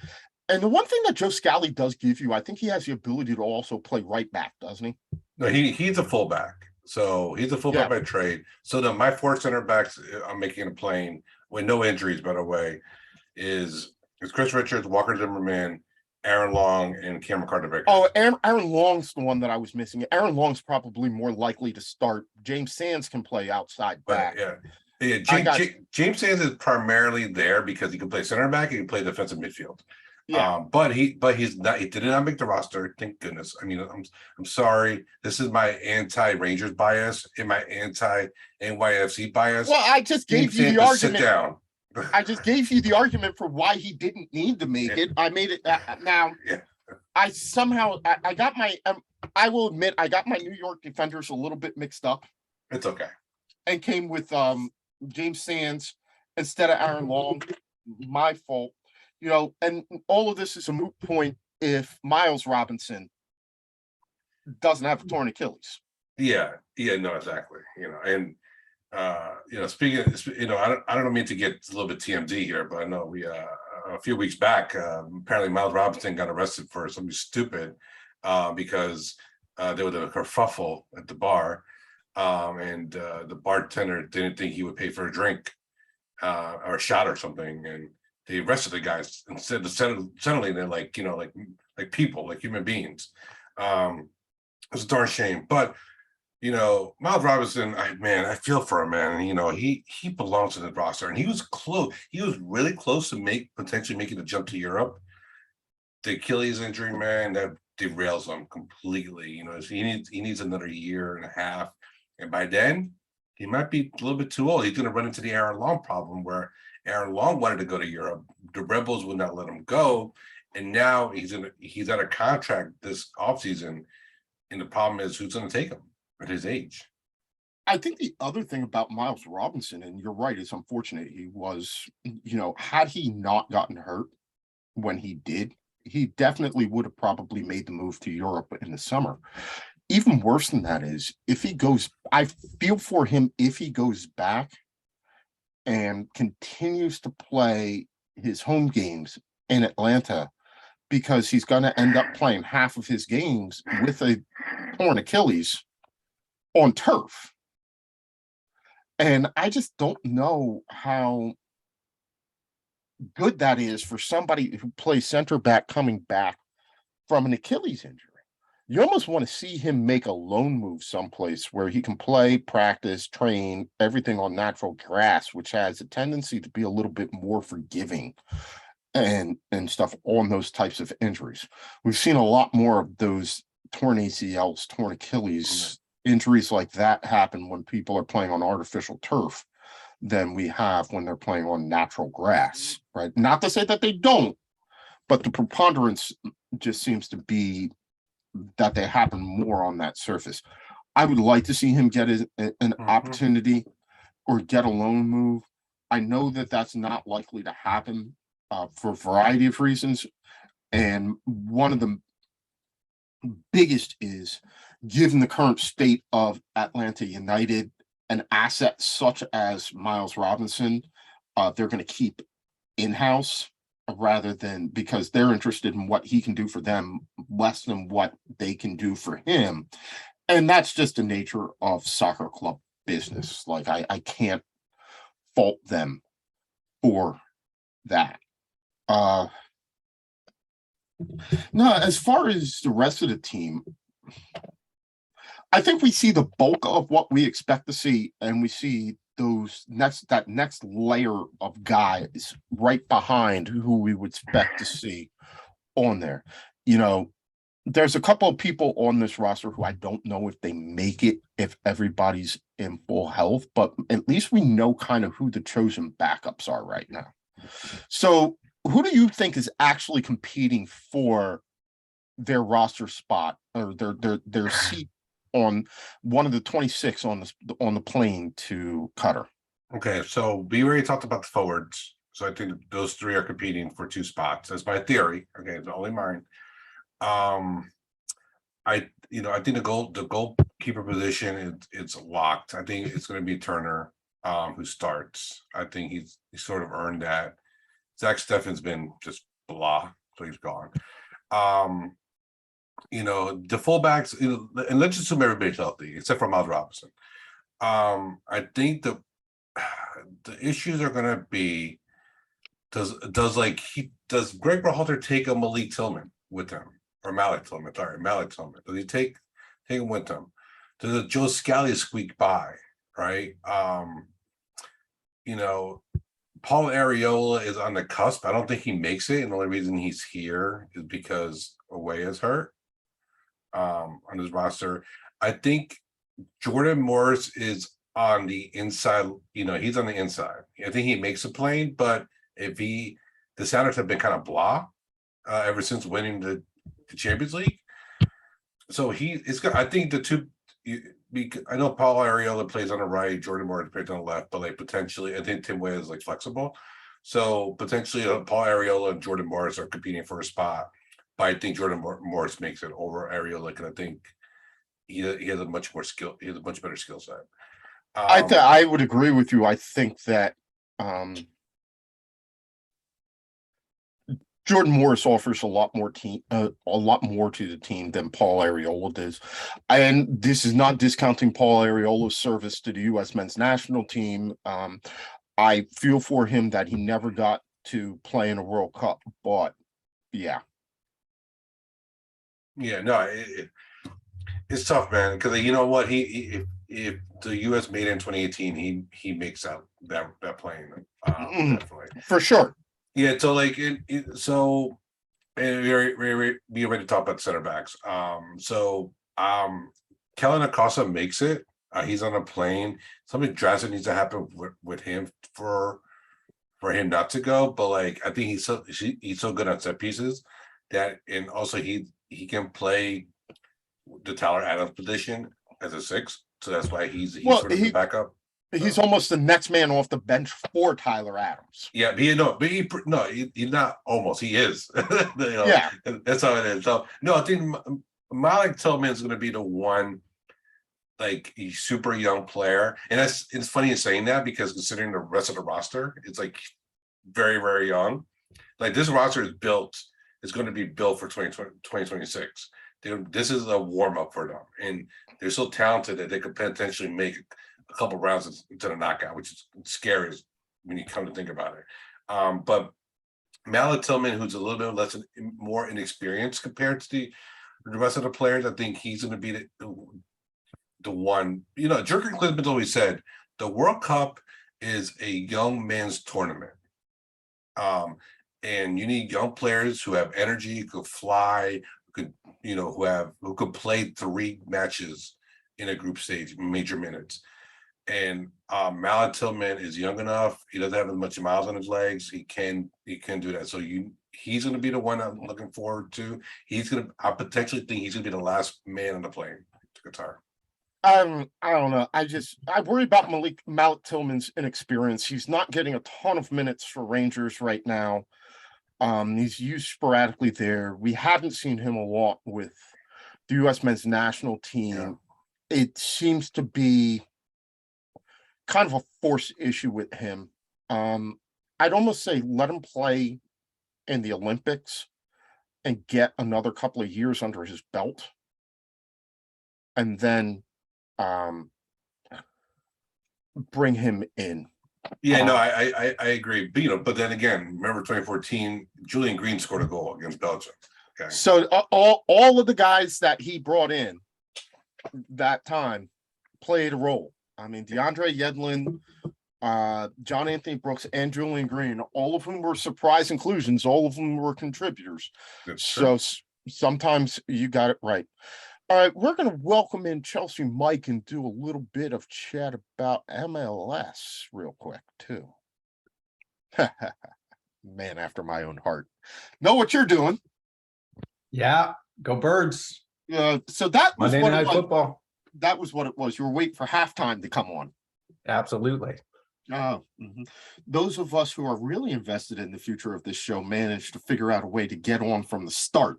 And the one thing that Joe Scally does give you, I think he has the ability to also play right back, doesn't he? No, he's a fullback. So he's a fullback by trade. So my 4 center backs I'm making a plane with no injuries, by the way, is Chris Richards, Walker Zimmerman, Aaron Long, and Cameron Carter-Vickers. Oh, Aaron Long's the one that I was missing. Aaron Long's probably more likely to start. James Sands can play outside back. James Sands is primarily there because he can play center back, he can play defensive midfield. Yeah. But he's not. He did not make the roster. Thank goodness. I mean, I'm sorry. This is my anti-Rangers bias and my anti-NYFC bias. Well, I just gave you the argument. Sit down. I just gave you the argument for why he didn't need to make it. I made it now. Yeah. I somehow I got my. I will admit I got my New York defenders a little bit mixed up. It's okay. And came with James Sands instead of Aaron Long. My fault. And all of this is a moot point if Miles Robinson doesn't have a torn Achilles. Yeah, no, exactly. And speaking of, I don't mean to get a little bit TMZ here, but I know we a few weeks back, apparently Miles Robinson got arrested for something stupid because there was a kerfuffle at the bar, and the bartender didn't think he would pay for a drink or a shot or something, and they arrested the guys instead of settling it like people, like human beings. It's a darn shame. But Miles Robinson, I feel for him, man. He belongs in the roster, and he was close. He was really close to potentially making the jump to Europe. The Achilles injury, man, that derails him completely. He needs another year and a half, and by then he might be a little bit too old. He's going to run into the Aaron Long problem where Aaron Long wanted to go to Europe. The Rebels would not let him go. And now he's out of contract this offseason. And the problem is who's going to take him at his age. I think the other thing about Miles Robinson, and you're right, it's unfortunate. He was, had he not gotten hurt when he did, he definitely would have probably made the move to Europe in the summer. Even worse than that is if he goes, I feel for him if he goes back and continues to play his home games in Atlanta, because he's going to end up playing half of his games with a torn Achilles on turf. And I just don't know how good that is for somebody who plays center back coming back from an Achilles injury. You almost want to see him make a loan move someplace where he can play, practice, train, everything on natural grass, which has a tendency to be a little bit more forgiving and stuff on those types of injuries. We've seen a lot more of those torn ACLs, torn Achilles, injuries like that happen when people are playing on artificial turf than we have when they're playing on natural grass, right? Not to say that they don't, but the preponderance just seems to be that they happen more on that surface. I would like to see him get an opportunity or get a loan move. I know that that's not likely to happen for a variety of reasons. And one of the biggest is, given the current state of Atlanta United, an asset such as Miles Robinson, they're going to keep in-house rather than, because they're interested in what he can do for them less than what they can do for him. And that's just the nature of soccer club business. Like I can't fault them for that. No, as far as the rest of the team, I think we see the bulk of what we expect to see, and we see that next layer of guys right behind who we would expect to see on there. You know, there's a couple of people on this roster who I don't know if they make it if everybody's in full health, but at least we know kind of who the chosen backups are right now. So who do you think is actually competing for their roster spot or their seat on one of the 26 on the plane to Qatar? Okay, so we already talked about the forwards. So I think those three are competing for 2 spots. That's my theory. Okay, it's only mine. I think the goalkeeper position it's locked. I think it's going to be Turner who starts. I think he's sort of earned that. Zach Steffen's been just blah, so he's gone. The fullbacks, and let's assume everybody's healthy except for Miles Robinson. I think the issues are going to be does Greg Berhalter take a Malik Tillman with him? Or Malik Tillman, sorry, Malik Tillman. Does he take him with him? Does a Joe Scally squeak by, right? Paul Areola is on the cusp. I don't think he makes it, and the only reason he's here is because Away is hurt on his roster. I think Jordan Morris is on the inside. He's on the inside. I think he makes a plane, but the Sounders have been kind of blah ever since winning the Champions League. So I think the two. I know Paul Areola plays on the right, Jordan Morris plays on the left, but potentially, I think Tim Weah is flexible. So potentially, Paul Areola and Jordan Morris are competing for a spot. But I think Jordan Morris makes it over Areola, and I think he has a much more skill. He has a much better skill set. I would agree with you. I think that Jordan Morris offers a lot more to the team than Paul Areola does. And this is not discounting Paul Areola's service to the U.S. men's national team. I feel for him that he never got to play in a World Cup, but yeah. Yeah, no, it's tough, man, because you know what? If the U.S. made it in 2018, he makes out that plane. Definitely. For sure. Yeah, so we already talked about center backs. Kellen Acosta makes it. He's on a plane. Something drastic needs to happen with him for him not to go. But I think he's so good at set pieces that, and also he can play the Tyler Adams position as a 6. So that's why he's sort of the backup. He's almost the next man off the bench for Tyler Adams. Yeah, he's not almost. He is. Yeah, that's how it is. So no, I think Malik Tillman is going to be the one, a super young player, and it's funny you're saying that because considering the rest of the roster, it's very, very young. This roster is built. It's going to be built for 2026. This is a warm up for them, and they're so talented that they could potentially make a couple rounds into the knockout, which is scary when you come to think about it. But Malik Tillman, who's a little bit more inexperienced compared to the rest of the players, I think he's going to be the one. Jurgen Klinsmann's always said the World Cup is a young man's tournament, and you need young players who have energy, who could fly, who could play 3 matches in a group stage, major minutes. And Malik Tillman is young enough. He doesn't have as much miles on his legs. He can do that. So he's going to be the one I'm looking forward to. I potentially think he's going to be the last man on the plane to Qatar. I don't know. I worry about Malik Tillman's inexperience. He's not getting a ton of minutes for Rangers right now. He's used sporadically there. We haven't seen him a lot with the U.S. men's national team. Yeah. It seems to be kind of a force issue with him. I'd almost say let him play in the Olympics and get another couple of years under his belt, and then bring him in. Yeah, no, I agree. But then again, remember 2014, Julian Green scored a goal against Belgium. Okay. So all of the guys that he brought in that time played a role. I mean, DeAndre Yedlin John Anthony Brooks, and Julian Green, all of whom were surprise inclusions, all of them were contributors. That's So true. sometimes you got it right. All right, we're going to welcome in Chelsea Mike and do a little bit of chat about MLS real quick, too. Man after my own heart. Know what you're doing. Yeah, go Birds. So that was Monday what Night it was. Football. That was what it was. You were waiting for halftime to come on. Absolutely. Those of us who are really invested in the future of this show managed to figure out a way to get on from the start.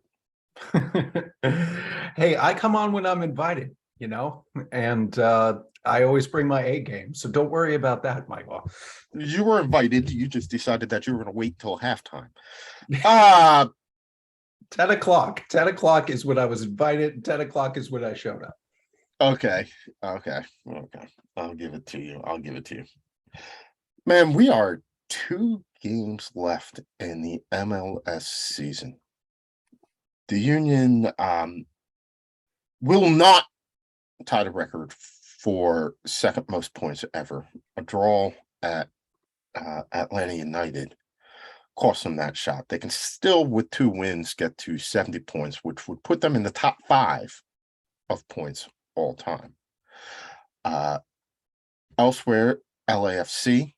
Hey, I come on when I'm invited, and I always bring my A game. So don't worry about that, Michael. You were invited. You just decided that you were going to wait till halftime. 10 o'clock. 10 o'clock is when I was invited. 10 o'clock is when I showed up. Okay. I'll give it to you. Man, we are 2 games left in the MLS season. The Union will not tie the record for second most points ever. A draw at Atlanta United cost them that shot. They can still, with 2 wins, get to 70 points, which would put them in the top 5 of points all time. Elsewhere, LAFC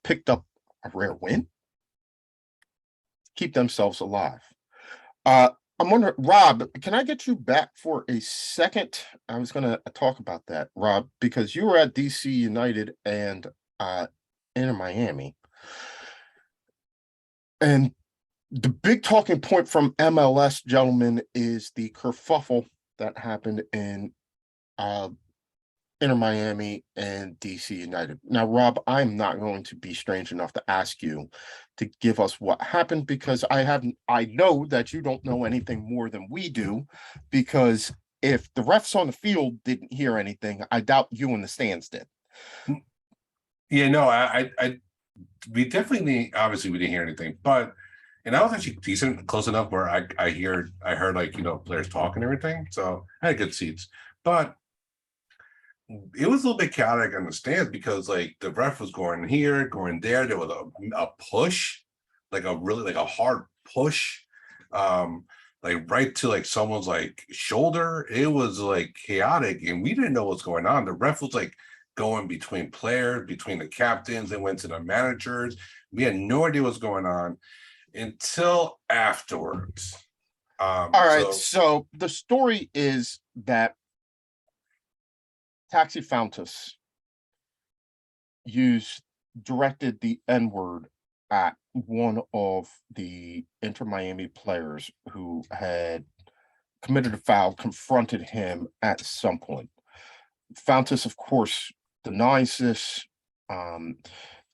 picked up a rare win, keep themselves alive. I'm wondering, Rob, can I get you back for a second? I was going to talk about that, Rob, because you were at DC United and Inter Miami. And the big talking point from MLS, gentlemen, is the kerfuffle that happened in Inter Miami and DC United. Now, Rob, I'm not going to be strange enough to ask you to give us what happened, because I know that you don't know anything more than we do, because if the refs on the field didn't hear anything, I doubt you in the stands did. Yeah, no, we definitely obviously we didn't hear anything, but and I was actually decent, close enough where I heard like players talking and everything, so I had good seats, but it was a little bit chaotic on the stands because like the ref was going here, going there. There was a push, like a hard push, like right to like someone's like shoulder. It was like chaotic, and we didn't know what's going on. The ref was like going between players, between the captains, and went to the managers. We had no idea what's going on until afterwards. All right, so the story is that Taxi Fountas directed the N-word at one of the Inter Miami players who had committed a foul, confronted him at some point. Fountas, of course, denies this. The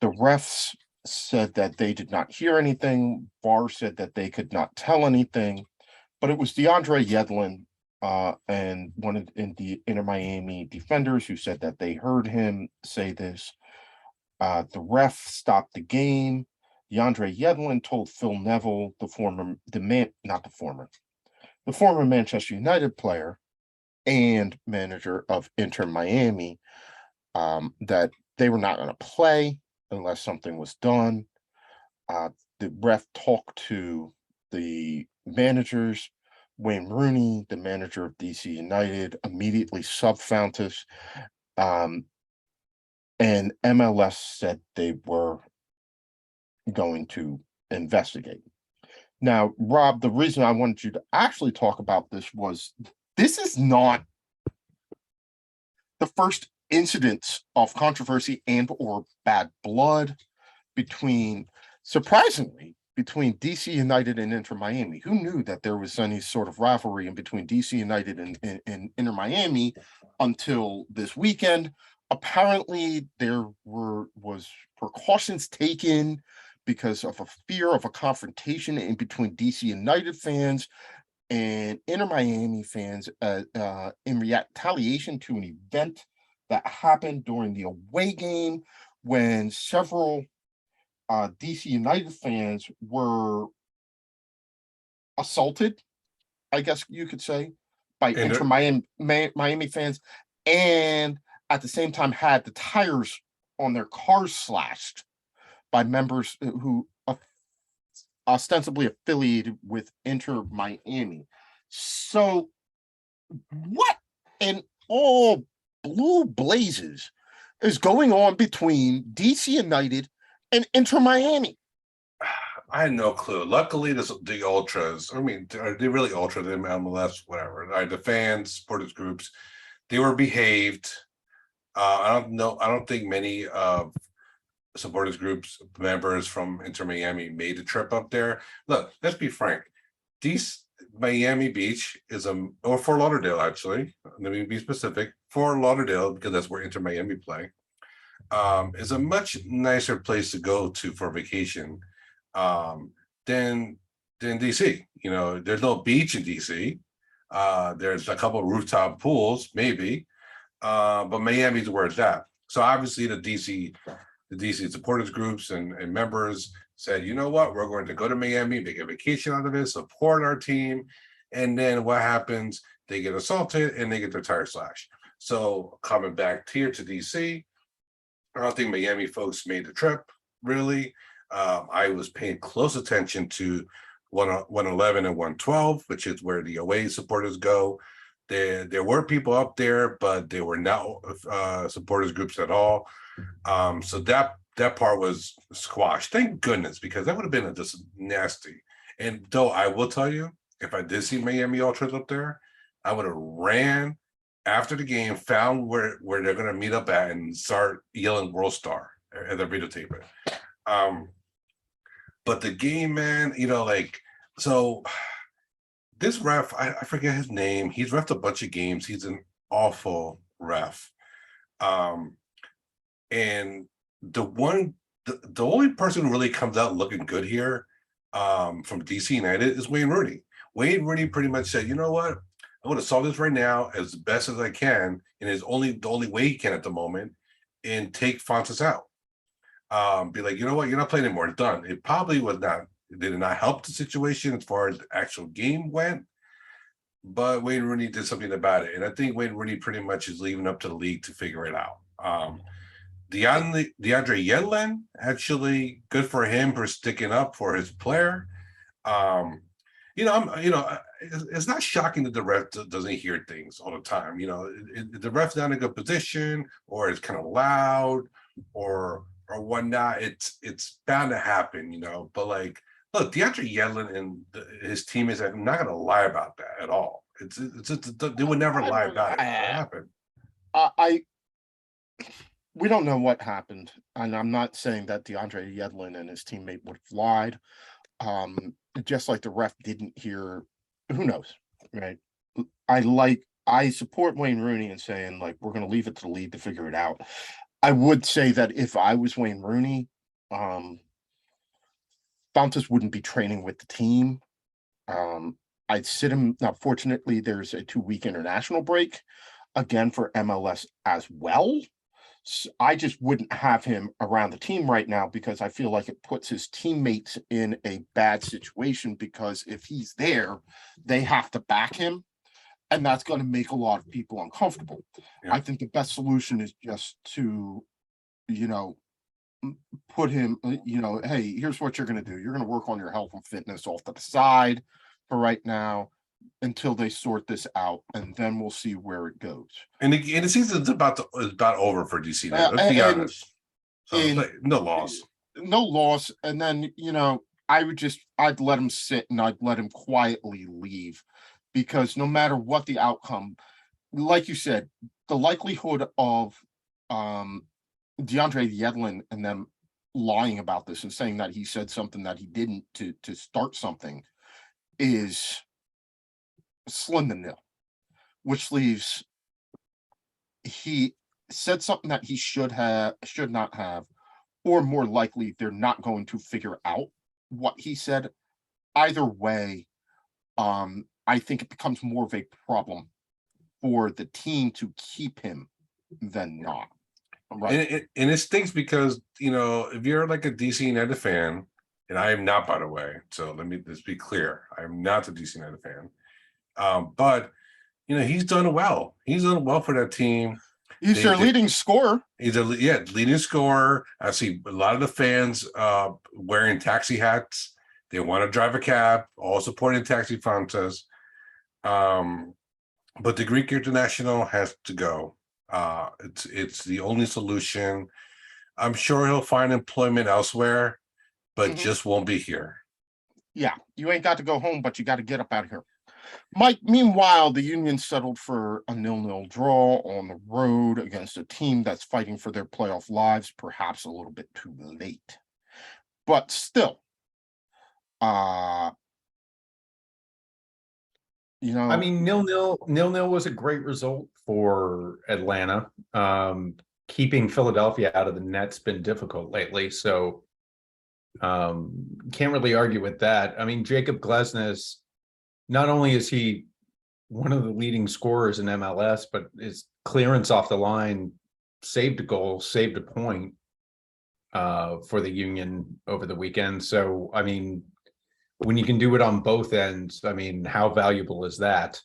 refs said that they did not hear anything. VAR said that they could not tell anything. But it was DeAndre Yedlin and one of the Inter Miami defenders who said that they heard him say this. The ref stopped the game. DeAndre Yedlin told Phil Neville, the former Manchester United player and manager of Inter Miami, that they were not going to play unless something was done. The ref talked to the managers. Wayne Rooney, the manager of DC United, immediately subbed Fountas, and MLS said they were going to investigate. Now, Rob, the reason I wanted you to actually talk about this was this is not the first incidents of controversy and or bad blood surprisingly, between DC United and Inter Miami. Who knew that there was any sort of rivalry in between DC United and Inter Miami until this weekend? Apparently, there was precautions taken because of a fear of a confrontation in between DC United fans and Inter Miami fans in retaliation to an event that happened during the away game when several DC United fans were assaulted, I guess you could say, by Inter Miami fans, and at the same time had the tires on their cars slashed by members who ostensibly affiliated with Inter Miami. So what in all blue blazes is going on between DC United and Inter Miami? I had no clue. Luckily, the ultras, I mean, are they really ultra, the MLS, whatever, the fans, supporters groups, they were behaved. I don't think many supporters groups members from Inter Miami made the trip up there. Look, let's be frank. These Miami Beach is or Fort Lauderdale, actually. Let me be specific. Fort Lauderdale, because that's where Inter Miami play, is a much nicer place to go to for vacation than DC. You know, there's no beach in DC. There's a couple of rooftop pools, maybe, but Miami's where it's at. So obviously the DC supporters groups and members said, you know what, we're going to go to Miami, make a vacation out of it, support our team. And then what happens? They get assaulted and they get their tires slashed. So coming back here to DC, I don't think Miami folks made the trip, really. I was paying close attention to 111 and 112, which is where the away supporters go. There were people up there, but they were not supporters groups at all. So that part was squashed. Thank goodness, because that would have been just nasty. And though I will tell you, if I did see Miami Ultras up there, I would have ran after the game, found where they're going to meet up at, and start yelling World Star as I videotape it. But the game, man, you know, like, so this ref, I forget his name. He's refed a bunch of games. He's an awful ref. And the only person who really comes out looking good here from DC United is Wayne Rooney. Wayne Rooney pretty much said, you know what, I'm going to solve this right now as best as I can, and the only way he can at the moment, and take Fontes out. Be like, you know what, you're not playing anymore, it's done. It probably did not help the situation as far as the actual game went, but Wayne Rooney did something about it. And I think Wayne Rooney pretty much is leaving up to the league to figure it out. DeAndre Yedlin, actually, good for him for sticking up for his player. It's not shocking that the ref doesn't hear things all the time. You know, the ref's not in a good position, or it's kind of loud, or whatnot. It's bound to happen, you know. But like, look, DeAndre Yedlin and his teammates, I'm not going to lie about that at all. They would never lie about it. It happened. We don't know what happened, and I'm not saying that DeAndre Yedlin and his teammate would have lied. Just like the ref didn't hear, who knows, right? I support Wayne Rooney in saying, like, we're going to leave it to the league to figure it out. I would say that if I was Wayne Rooney, Fontes wouldn't be training with the team. I'd sit him. Now, fortunately, there's a 2-week international break again for MLS as well. So I just wouldn't have him around the team right now, because I feel like it puts his teammates in a bad situation, because if he's there, they have to back him, and that's going to make a lot of people uncomfortable. Yeah. I think the best solution is just to, you know, put him, you know, hey, here's what you're going to do. You're going to work on your health and fitness off to the side for right now, until they sort this out, and then we'll see where it goes. And the season's about over for DC now. Let's be honest. So no loss. And then, you know, I'd let him sit, and I'd let him quietly leave, because no matter what the outcome, like you said, the likelihood of DeAndre Yedlin and them lying about this and saying that he said something that he didn't to start something is slim to nil, which leaves he said something that he should not have, or more likely they're not going to figure out what he said. Either way, I think it becomes more of a problem for the team to keep him than not. Right. And it stinks because, you know, if you're like a DC United fan, and I am not, by the way, so let's be clear, I am not a DC United fan. But you know, he's done well. He's done well for that team. He's their leading scorer. He's leading scorer. I see a lot of the fans wearing taxi hats. They want to drive a cab, all supporting Taxi Fantas. But the Greek international has to go. It's the only solution. I'm sure he'll find employment elsewhere, but just won't be here. Yeah, you ain't got to go home, but you got to get up out of here. Mike, meanwhile, the Union settled for a 0-0 draw on the road against a team that's fighting for their playoff lives, perhaps a little bit too late. But still, I mean, 0-0 was a great result for Atlanta. Keeping Philadelphia out of the net's been difficult lately, so can't really argue with that. I mean, Jacob Glesnes, not only is he one of the leading scorers in MLS, but his clearance off the line saved a goal, saved a point for the Union over the weekend. So, I mean, when you can do it on both ends, I mean, how valuable is that?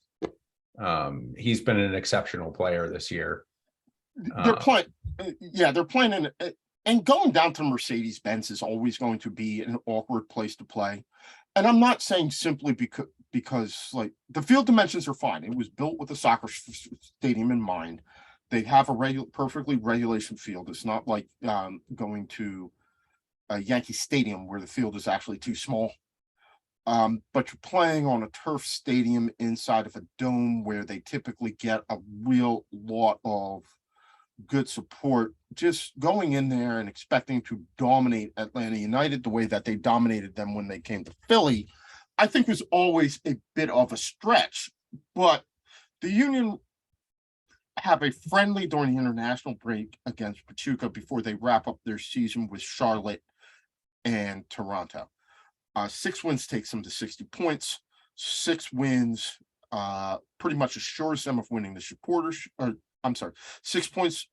He's been an exceptional player this year. They're playing, they're playing in, and going down to Mercedes-Benz is always going to be an awkward place to play. And I'm not saying simply because like the field dimensions are fine. It was built with a soccer stadium in mind. They have a perfectly regulation field. It's not like going to a Yankee Stadium where the field is actually too small. But you're playing on a turf stadium inside of a dome where they typically get a real lot of good support. Just going in there and expecting to dominate Atlanta United the way that they dominated them when they came to Philly, I think was always a bit of a stretch. But the Union have a friendly during the international break against Pachuca before they wrap up their season with Charlotte and Toronto. 6 wins takes them to 60 points. 6 wins pretty much assures them of winning the supporters. Or I'm sorry, 6 points.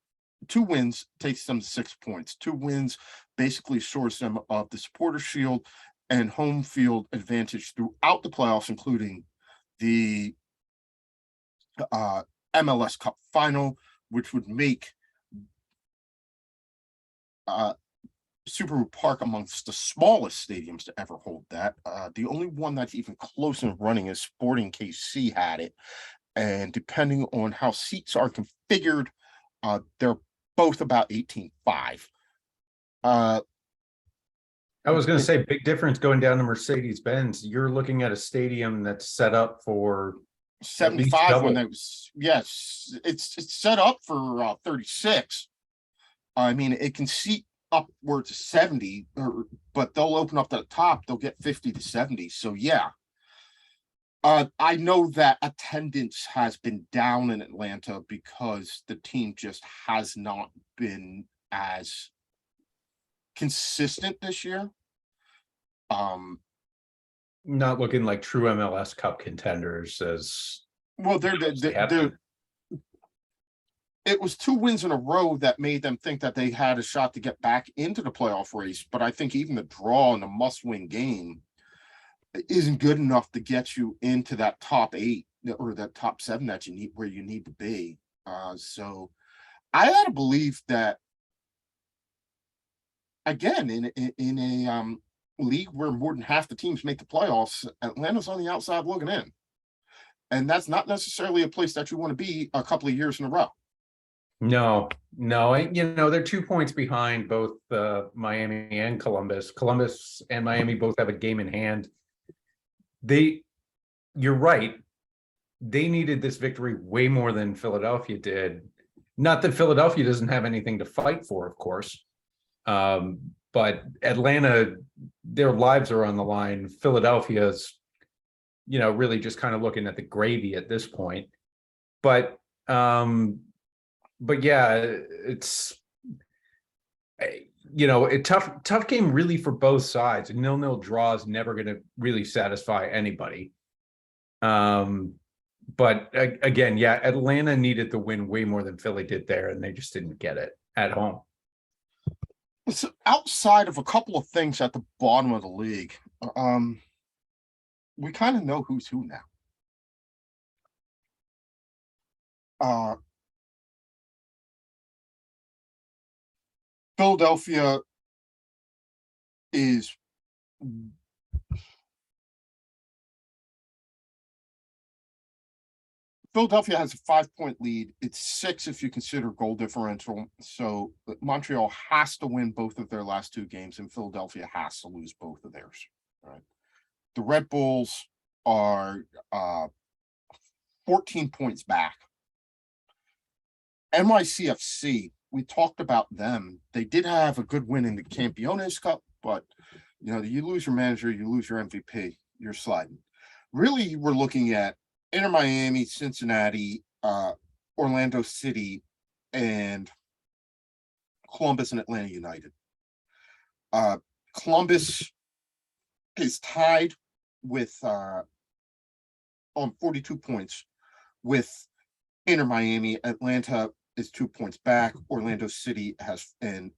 2 wins takes them to 6 points. 2 wins basically assures them of the supporter shield and home field advantage throughout the playoffs, including the MLS Cup final, which would make Subaru Park amongst the smallest stadiums to ever hold that. The only one that's even close in running is Sporting KC had it. And depending on how seats are configured, they're both about 18.5. I was going to say, big difference going down to Mercedes-Benz. You're looking at a stadium that's set up for 75 when they was, yes, it's set up for 36. I mean, it can seat upwards of 70, but they'll open up to the top, they'll get 50 to 70. So yeah. I know that attendance has been down in Atlanta because the team just has not been as consistent this year. Not looking like true MLS Cup contenders as well. It was 2 wins in a row that made them think that they had a shot to get back into the playoff race. But I think even the draw in a must-win game isn't good enough to get you into that top 8 or that top 7 that you need, where you need to be. So I gotta believe that, again, in a league where more than half the teams make the playoffs, Atlanta's on the outside looking in, and that's not necessarily a place that you want to be a couple of years in a row. No, they're 2 points behind both Miami and Columbus. Columbus and Miami both have a game in hand. You're right. They needed this victory way more than Philadelphia did. Not that Philadelphia doesn't have anything to fight for, of course. But Atlanta, their lives are on the line. Philadelphia's, really just kind of looking at the gravy at this point. But yeah, it's a tough game really for both sides. A 0-0 draw is never going to really satisfy anybody. But again, yeah, Atlanta needed the win way more than Philly did there, and they just didn't get it at home. So outside of a couple of things at the bottom of the league, we kind of know who's who now. Philadelphia is Philadelphia has a 5-point lead. It's 6 if you consider goal differential. So Montreal has to win both of their last 2 games, and Philadelphia has to lose both of theirs. Right. The Red Bulls are 14 points back. NYCFC, we talked about them. They did have a good win in the Campeones Cup, but you lose your manager, you lose your MVP, you're sliding. Really, we're looking at Inter Miami, Cincinnati, Orlando City, and Columbus and Atlanta United. Columbus is tied with on 42 points with Inter Miami. Atlanta is 2 points back. Orlando City and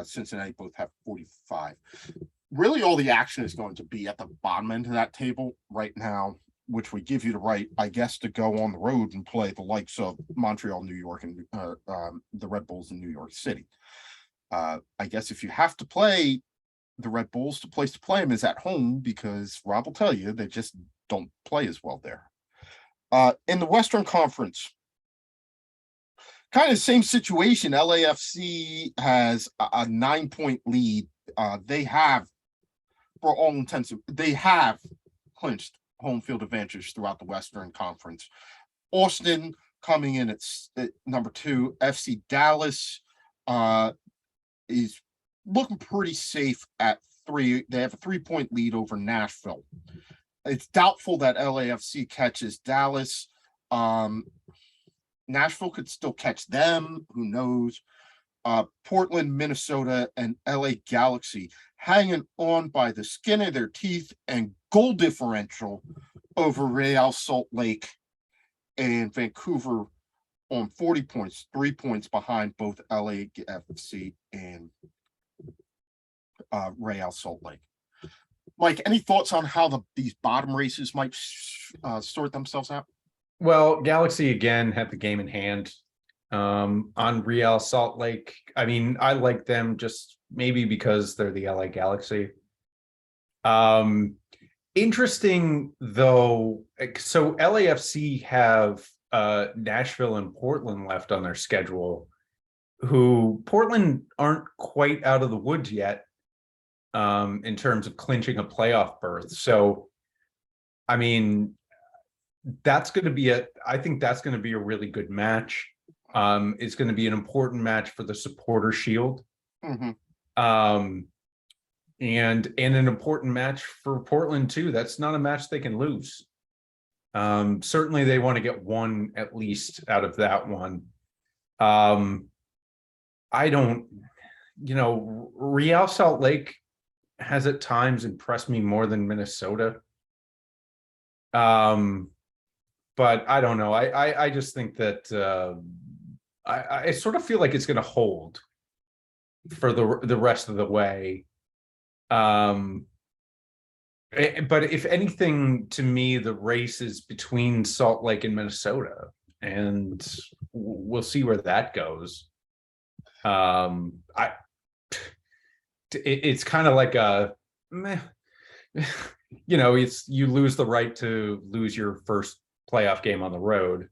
Cincinnati both have 45. Really, all the action is going to be at the bottom end of that table right now, which would give you the right, I guess, to go on the road and play the likes of Montreal, New York, and the Red Bulls in New York City. I guess if you have to play the Red Bulls, the place to play them is at home, because Rob will tell you they just don't play as well there. In the Western Conference, kind of the same situation. LAFC has a 9-point lead. They have, for all intents, they have clinched home field advantage throughout the Western Conference. Austin coming in at number 2. FC Dallas is looking pretty safe at 3. They have a 3-point lead over Nashville. It's doubtful that LAFC catches Dallas. Nashville could still catch them. Who knows? Portland, Minnesota, and LA Galaxy hanging on by the skin of their teeth and goal differential over Real Salt Lake and Vancouver on 40 points, 3 points behind both LAFC and Real Salt Lake. Mike, any thoughts on how these bottom races might sort themselves out? Well, Galaxy again had the game in hand. On Real Salt Lake, I mean, I like them just maybe because they're the LA Galaxy. Interesting though, so LAFC have Nashville and Portland left on their schedule, who Portland aren't quite out of the woods yet in terms of clinching a playoff berth. So, I mean, that's going to be I think that's going to be a really good match. It's going to be an important match for the Supporter Shield. Mm-hmm. And an important match for Portland too. That's not a match they can lose. Certainly they want to get one at least out of that one. I don't, Real Salt Lake has at times impressed me more than Minnesota. But I don't know. I just think that I sort of feel like it's going to hold for the rest of the way. But if anything, to me, the race is between Salt Lake and Minnesota, and we'll see where that goes. It's kind of like a meh, it's you lose the right to lose your first playoff game on the road.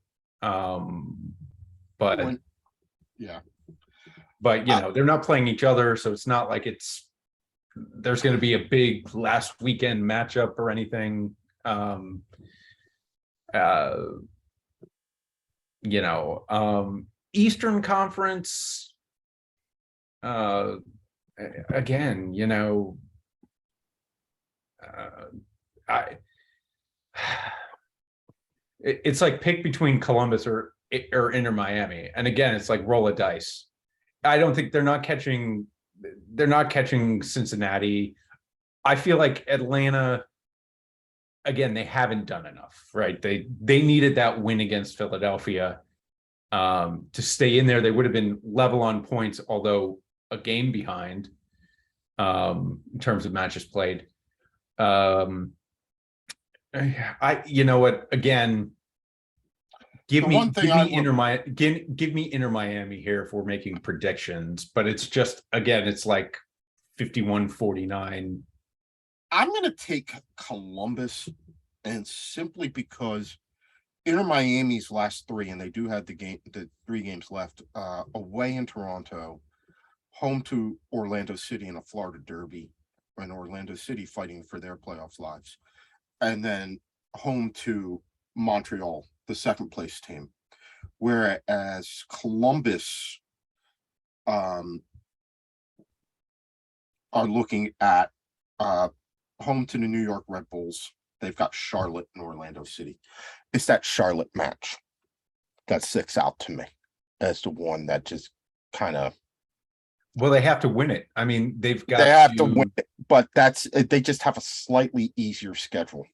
But yeah, but they're not playing each other, so it's not like there's going to be a big last weekend matchup or anything. Eastern Conference, again, it's like pick between Columbus or Inter Miami, and again, it's like roll a dice. I don't think they're not catching Cincinnati. I feel like Atlanta, again, they haven't done enough, right? They needed that win against Philadelphia to stay in there. They would have been level on points, although a game behind in terms of matches played. You know what, again, Give The me, one thing give I me will- Inter Miami, give me Inter Miami here if we're making predictions, but it's just, again, it's like 51-49. I'm going to take Columbus, and simply because Inter Miami's last three, and they do have the 3 games left, away in Toronto, home to Orlando City in a Florida Derby, and Orlando City fighting for their playoff lives, and then home to Montreal, the second place team. Whereas Columbus are looking at home to the New York Red Bulls. They've got Charlotte and Orlando City. It's that Charlotte match that sticks out to me as the one that just kind of. Well, they have to win it. I mean, They have to win it, but they just have a slightly easier schedule.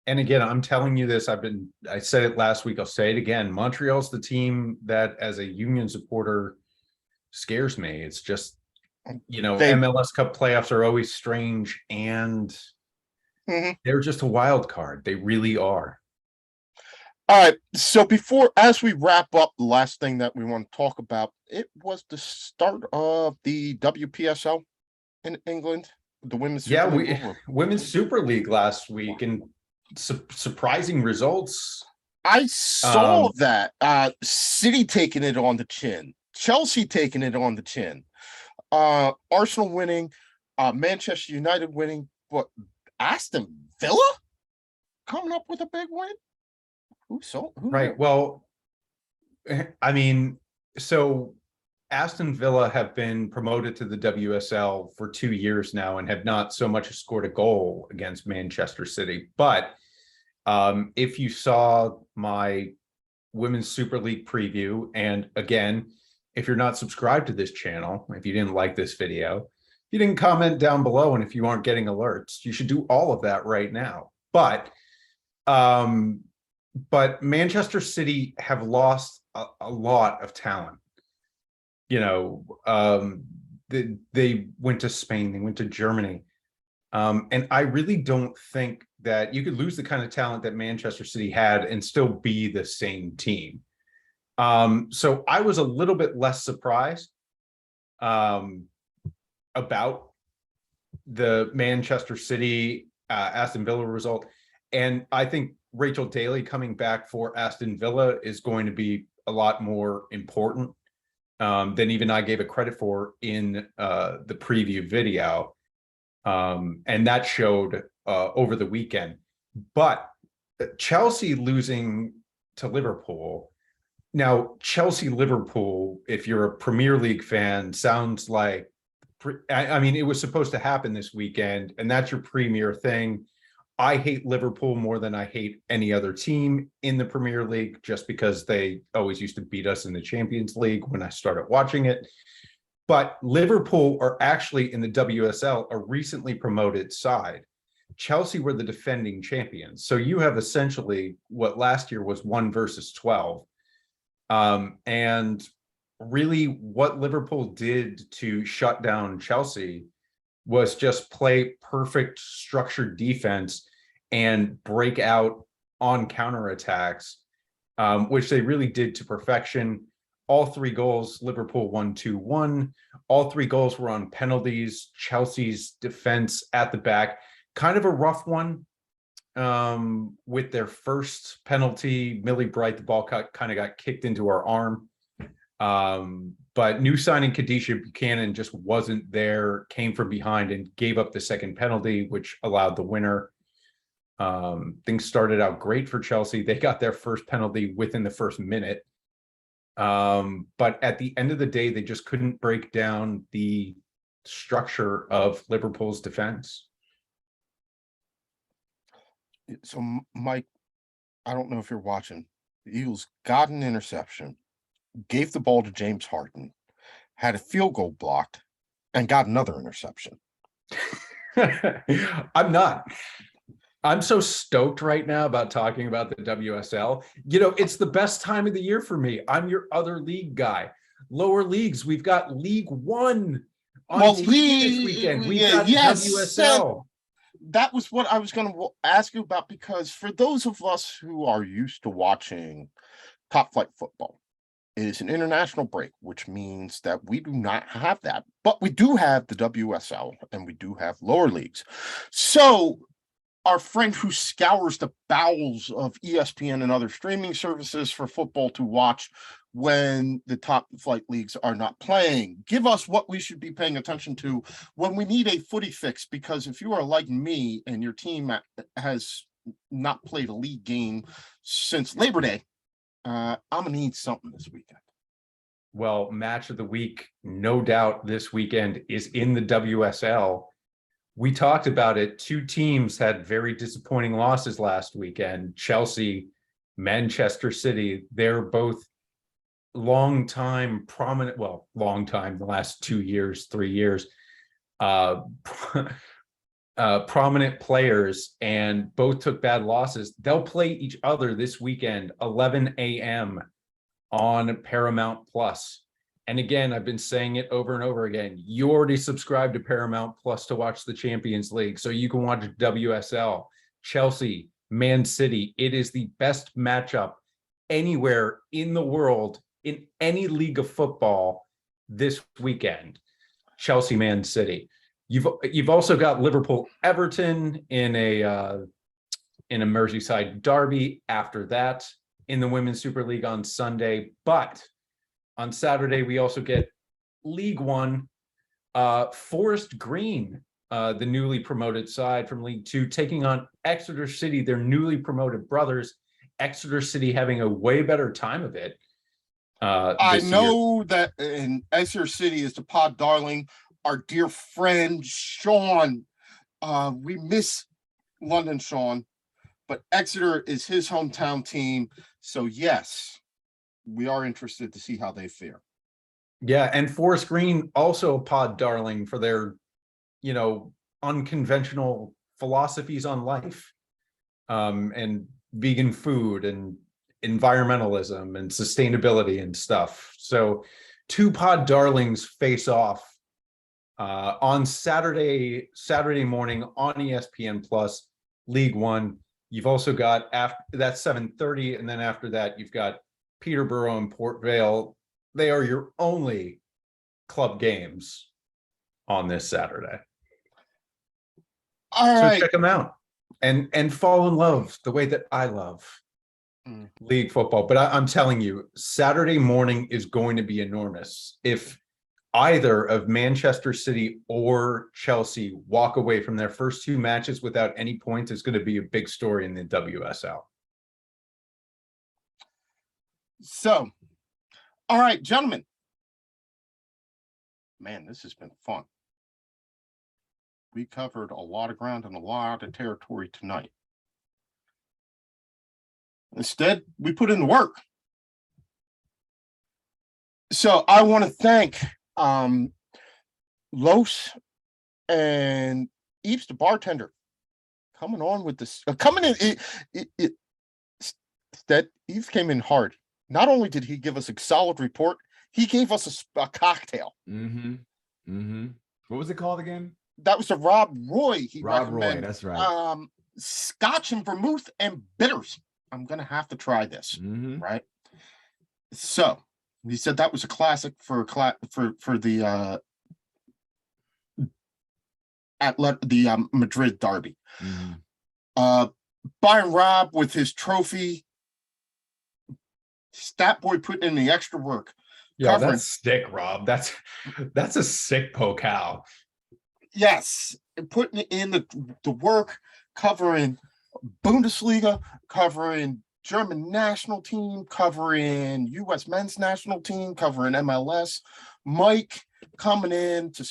And again, I'm telling you this, I said it last week, I'll say it again. Montreal's the team that, as a Union supporter, scares me. It's just, MLS Cup playoffs are always strange, and they're just a wild card. They really are. All right. So as we wrap up, the last thing that we want to talk about, it was the start of the WPSL in England, the Women's Super League. Women's Super League last week, and surprising results. I saw that City taking it on the chin, Chelsea taking it on the chin, Arsenal winning, Manchester United winning, but Aston Villa coming up with a big win. Who right? Well, I mean, so Aston Villa have been promoted to the WSL for 2 years now and have not so much as scored a goal against Manchester City. But if you saw my Women's Super League preview, and again, if you're not subscribed to this channel, if you didn't like this video, if you didn't comment down below, and if you aren't getting alerts, you should do all of that right now. But Manchester City have lost a lot of talent. They went to Spain, they went to Germany. And I really don't think that you could lose the kind of talent that Manchester City had and still be the same team. So I was a little bit less surprised about the Manchester City Aston Villa result. And I think Rachel Daly coming back for Aston Villa is going to be a lot more important than even I gave it credit for in the preview video. And that showed over the weekend. But Chelsea losing to Liverpool. Now, Chelsea-Liverpool, if you're a Premier League fan, sounds like, I mean, it was supposed to happen this weekend, and that's your premier thing. I hate Liverpool more than I hate any other team in the Premier League, just because they always used to beat us in the Champions League when I started watching it. But Liverpool are actually in the WSL, a recently promoted side. Chelsea were the defending champions. So you have essentially what last year was 1 versus 12. And really what Liverpool did to shut down Chelsea was just play perfect structured defense and break out on counterattacks, which they really did to perfection. All 3 goals, Liverpool won 2-1. All 3 goals were on penalties. Chelsea's defense at the back, kind of a rough one with their first penalty. Millie Bright, the ball kind of got kicked into her arm. But new signing Khadijah Buchanan just wasn't there, came from behind and gave up the second penalty, which allowed the winner. Things started out great for Chelsea. They got their first penalty within the first minute. But at the end of the day, they just couldn't break down the structure of Liverpool's defense. So, Mike, I don't know if you're watching. The Eagles got an interception, gave the ball to James Harden, had a field goal blocked, and got another interception. I'm not. I'm so stoked right now about talking about the WSL. It's the best time of the year for me. I'm your other league guy. Lower leagues, we've got League One on TV this weekend. We've got WSL. that was what I was going to ask you about, because for those of us who are used to watching top flight football, it is an international break, which means that we do not have that, but we do have the WSL and we do have lower leagues. So our friend who scours the bowels of ESPN and other streaming services for football to watch when the top flight leagues are not playing, give us what we should be paying attention to when we need a footy fix. Because if you are like me and your team has not played a league game since Labor Day, I'm gonna need something this weekend. Well, match of the week, no doubt this weekend is in the WSL. We talked about it. Two teams had very disappointing losses last weekend. Chelsea, Manchester City, they're both long time, the last 2 years, 3 years, prominent players, and both took bad losses. They'll play each other this weekend, 11 a.m. on Paramount Plus. And again, I've been saying it over and over again. You already subscribe to Paramount Plus to watch the Champions League, so you can watch WSL, Chelsea, Man City. It is the best matchup anywhere in the world in any league of football this weekend. Chelsea, Man City. You've also got Liverpool, Everton in a Merseyside derby after that in the Women's Super League on Sunday. But on Saturday, we also get League One, Forest Green, the newly promoted side from League Two, taking on Exeter City, their newly promoted brothers. Exeter City having a way better time of it. I know that in Exeter City is the pod darling, our dear friend Sean. We miss London Sean, but Exeter is his hometown team. So yes, we are interested to see how they fare. Yeah, and Forest Green also a pod darling for their, unconventional philosophies on life, and vegan food and environmentalism and sustainability and stuff. So two pod darlings face off on Saturday morning on ESPN Plus, League One. You've also got after that 7:30, and then after that you've got Peterborough and Port Vale. They are your only club games on this Saturday. All so right. check them out and fall in love the way that I love league football. But I'm telling you, Saturday morning is going to be enormous. If either of Manchester City or Chelsea walk away from their first two matches without any points, it's going to be a big story in the WSL. So, all right, gentlemen. Man, this has been fun. We covered a lot of ground and a lot of territory tonight. Instead, we put in the work. So I want to thank Los and Yves, the bartender, coming on with this. Coming in, that Yves came in hard. Not only did he give us a solid report, he gave us a cocktail. What was it called again? That was a Rob Roy. Rob Roy, that's right. Scotch and vermouth and bitters. I'm gonna have to try this, right? So he said that was a classic for the Madrid derby. Bayern Rob with his trophy. Stat boy putting in the extra work. Yeah, that's sick, Rob. That's a sick pokal. Yes, and putting in the work, covering Bundesliga, covering German national team, covering US men's national team, covering MLS. Mike coming in to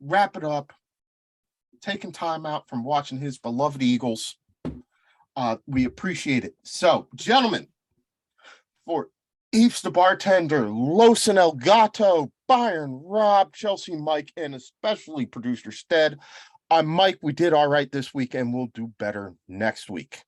wrap it up, taking time out from watching his beloved Eagles. We appreciate it. So, gentlemen, for Yves the bartender, Los and El Gato, Bayern Rob, Chelsea Mike, and especially producer Stead, I'm Mike. We did all right this week, and we'll do better next week.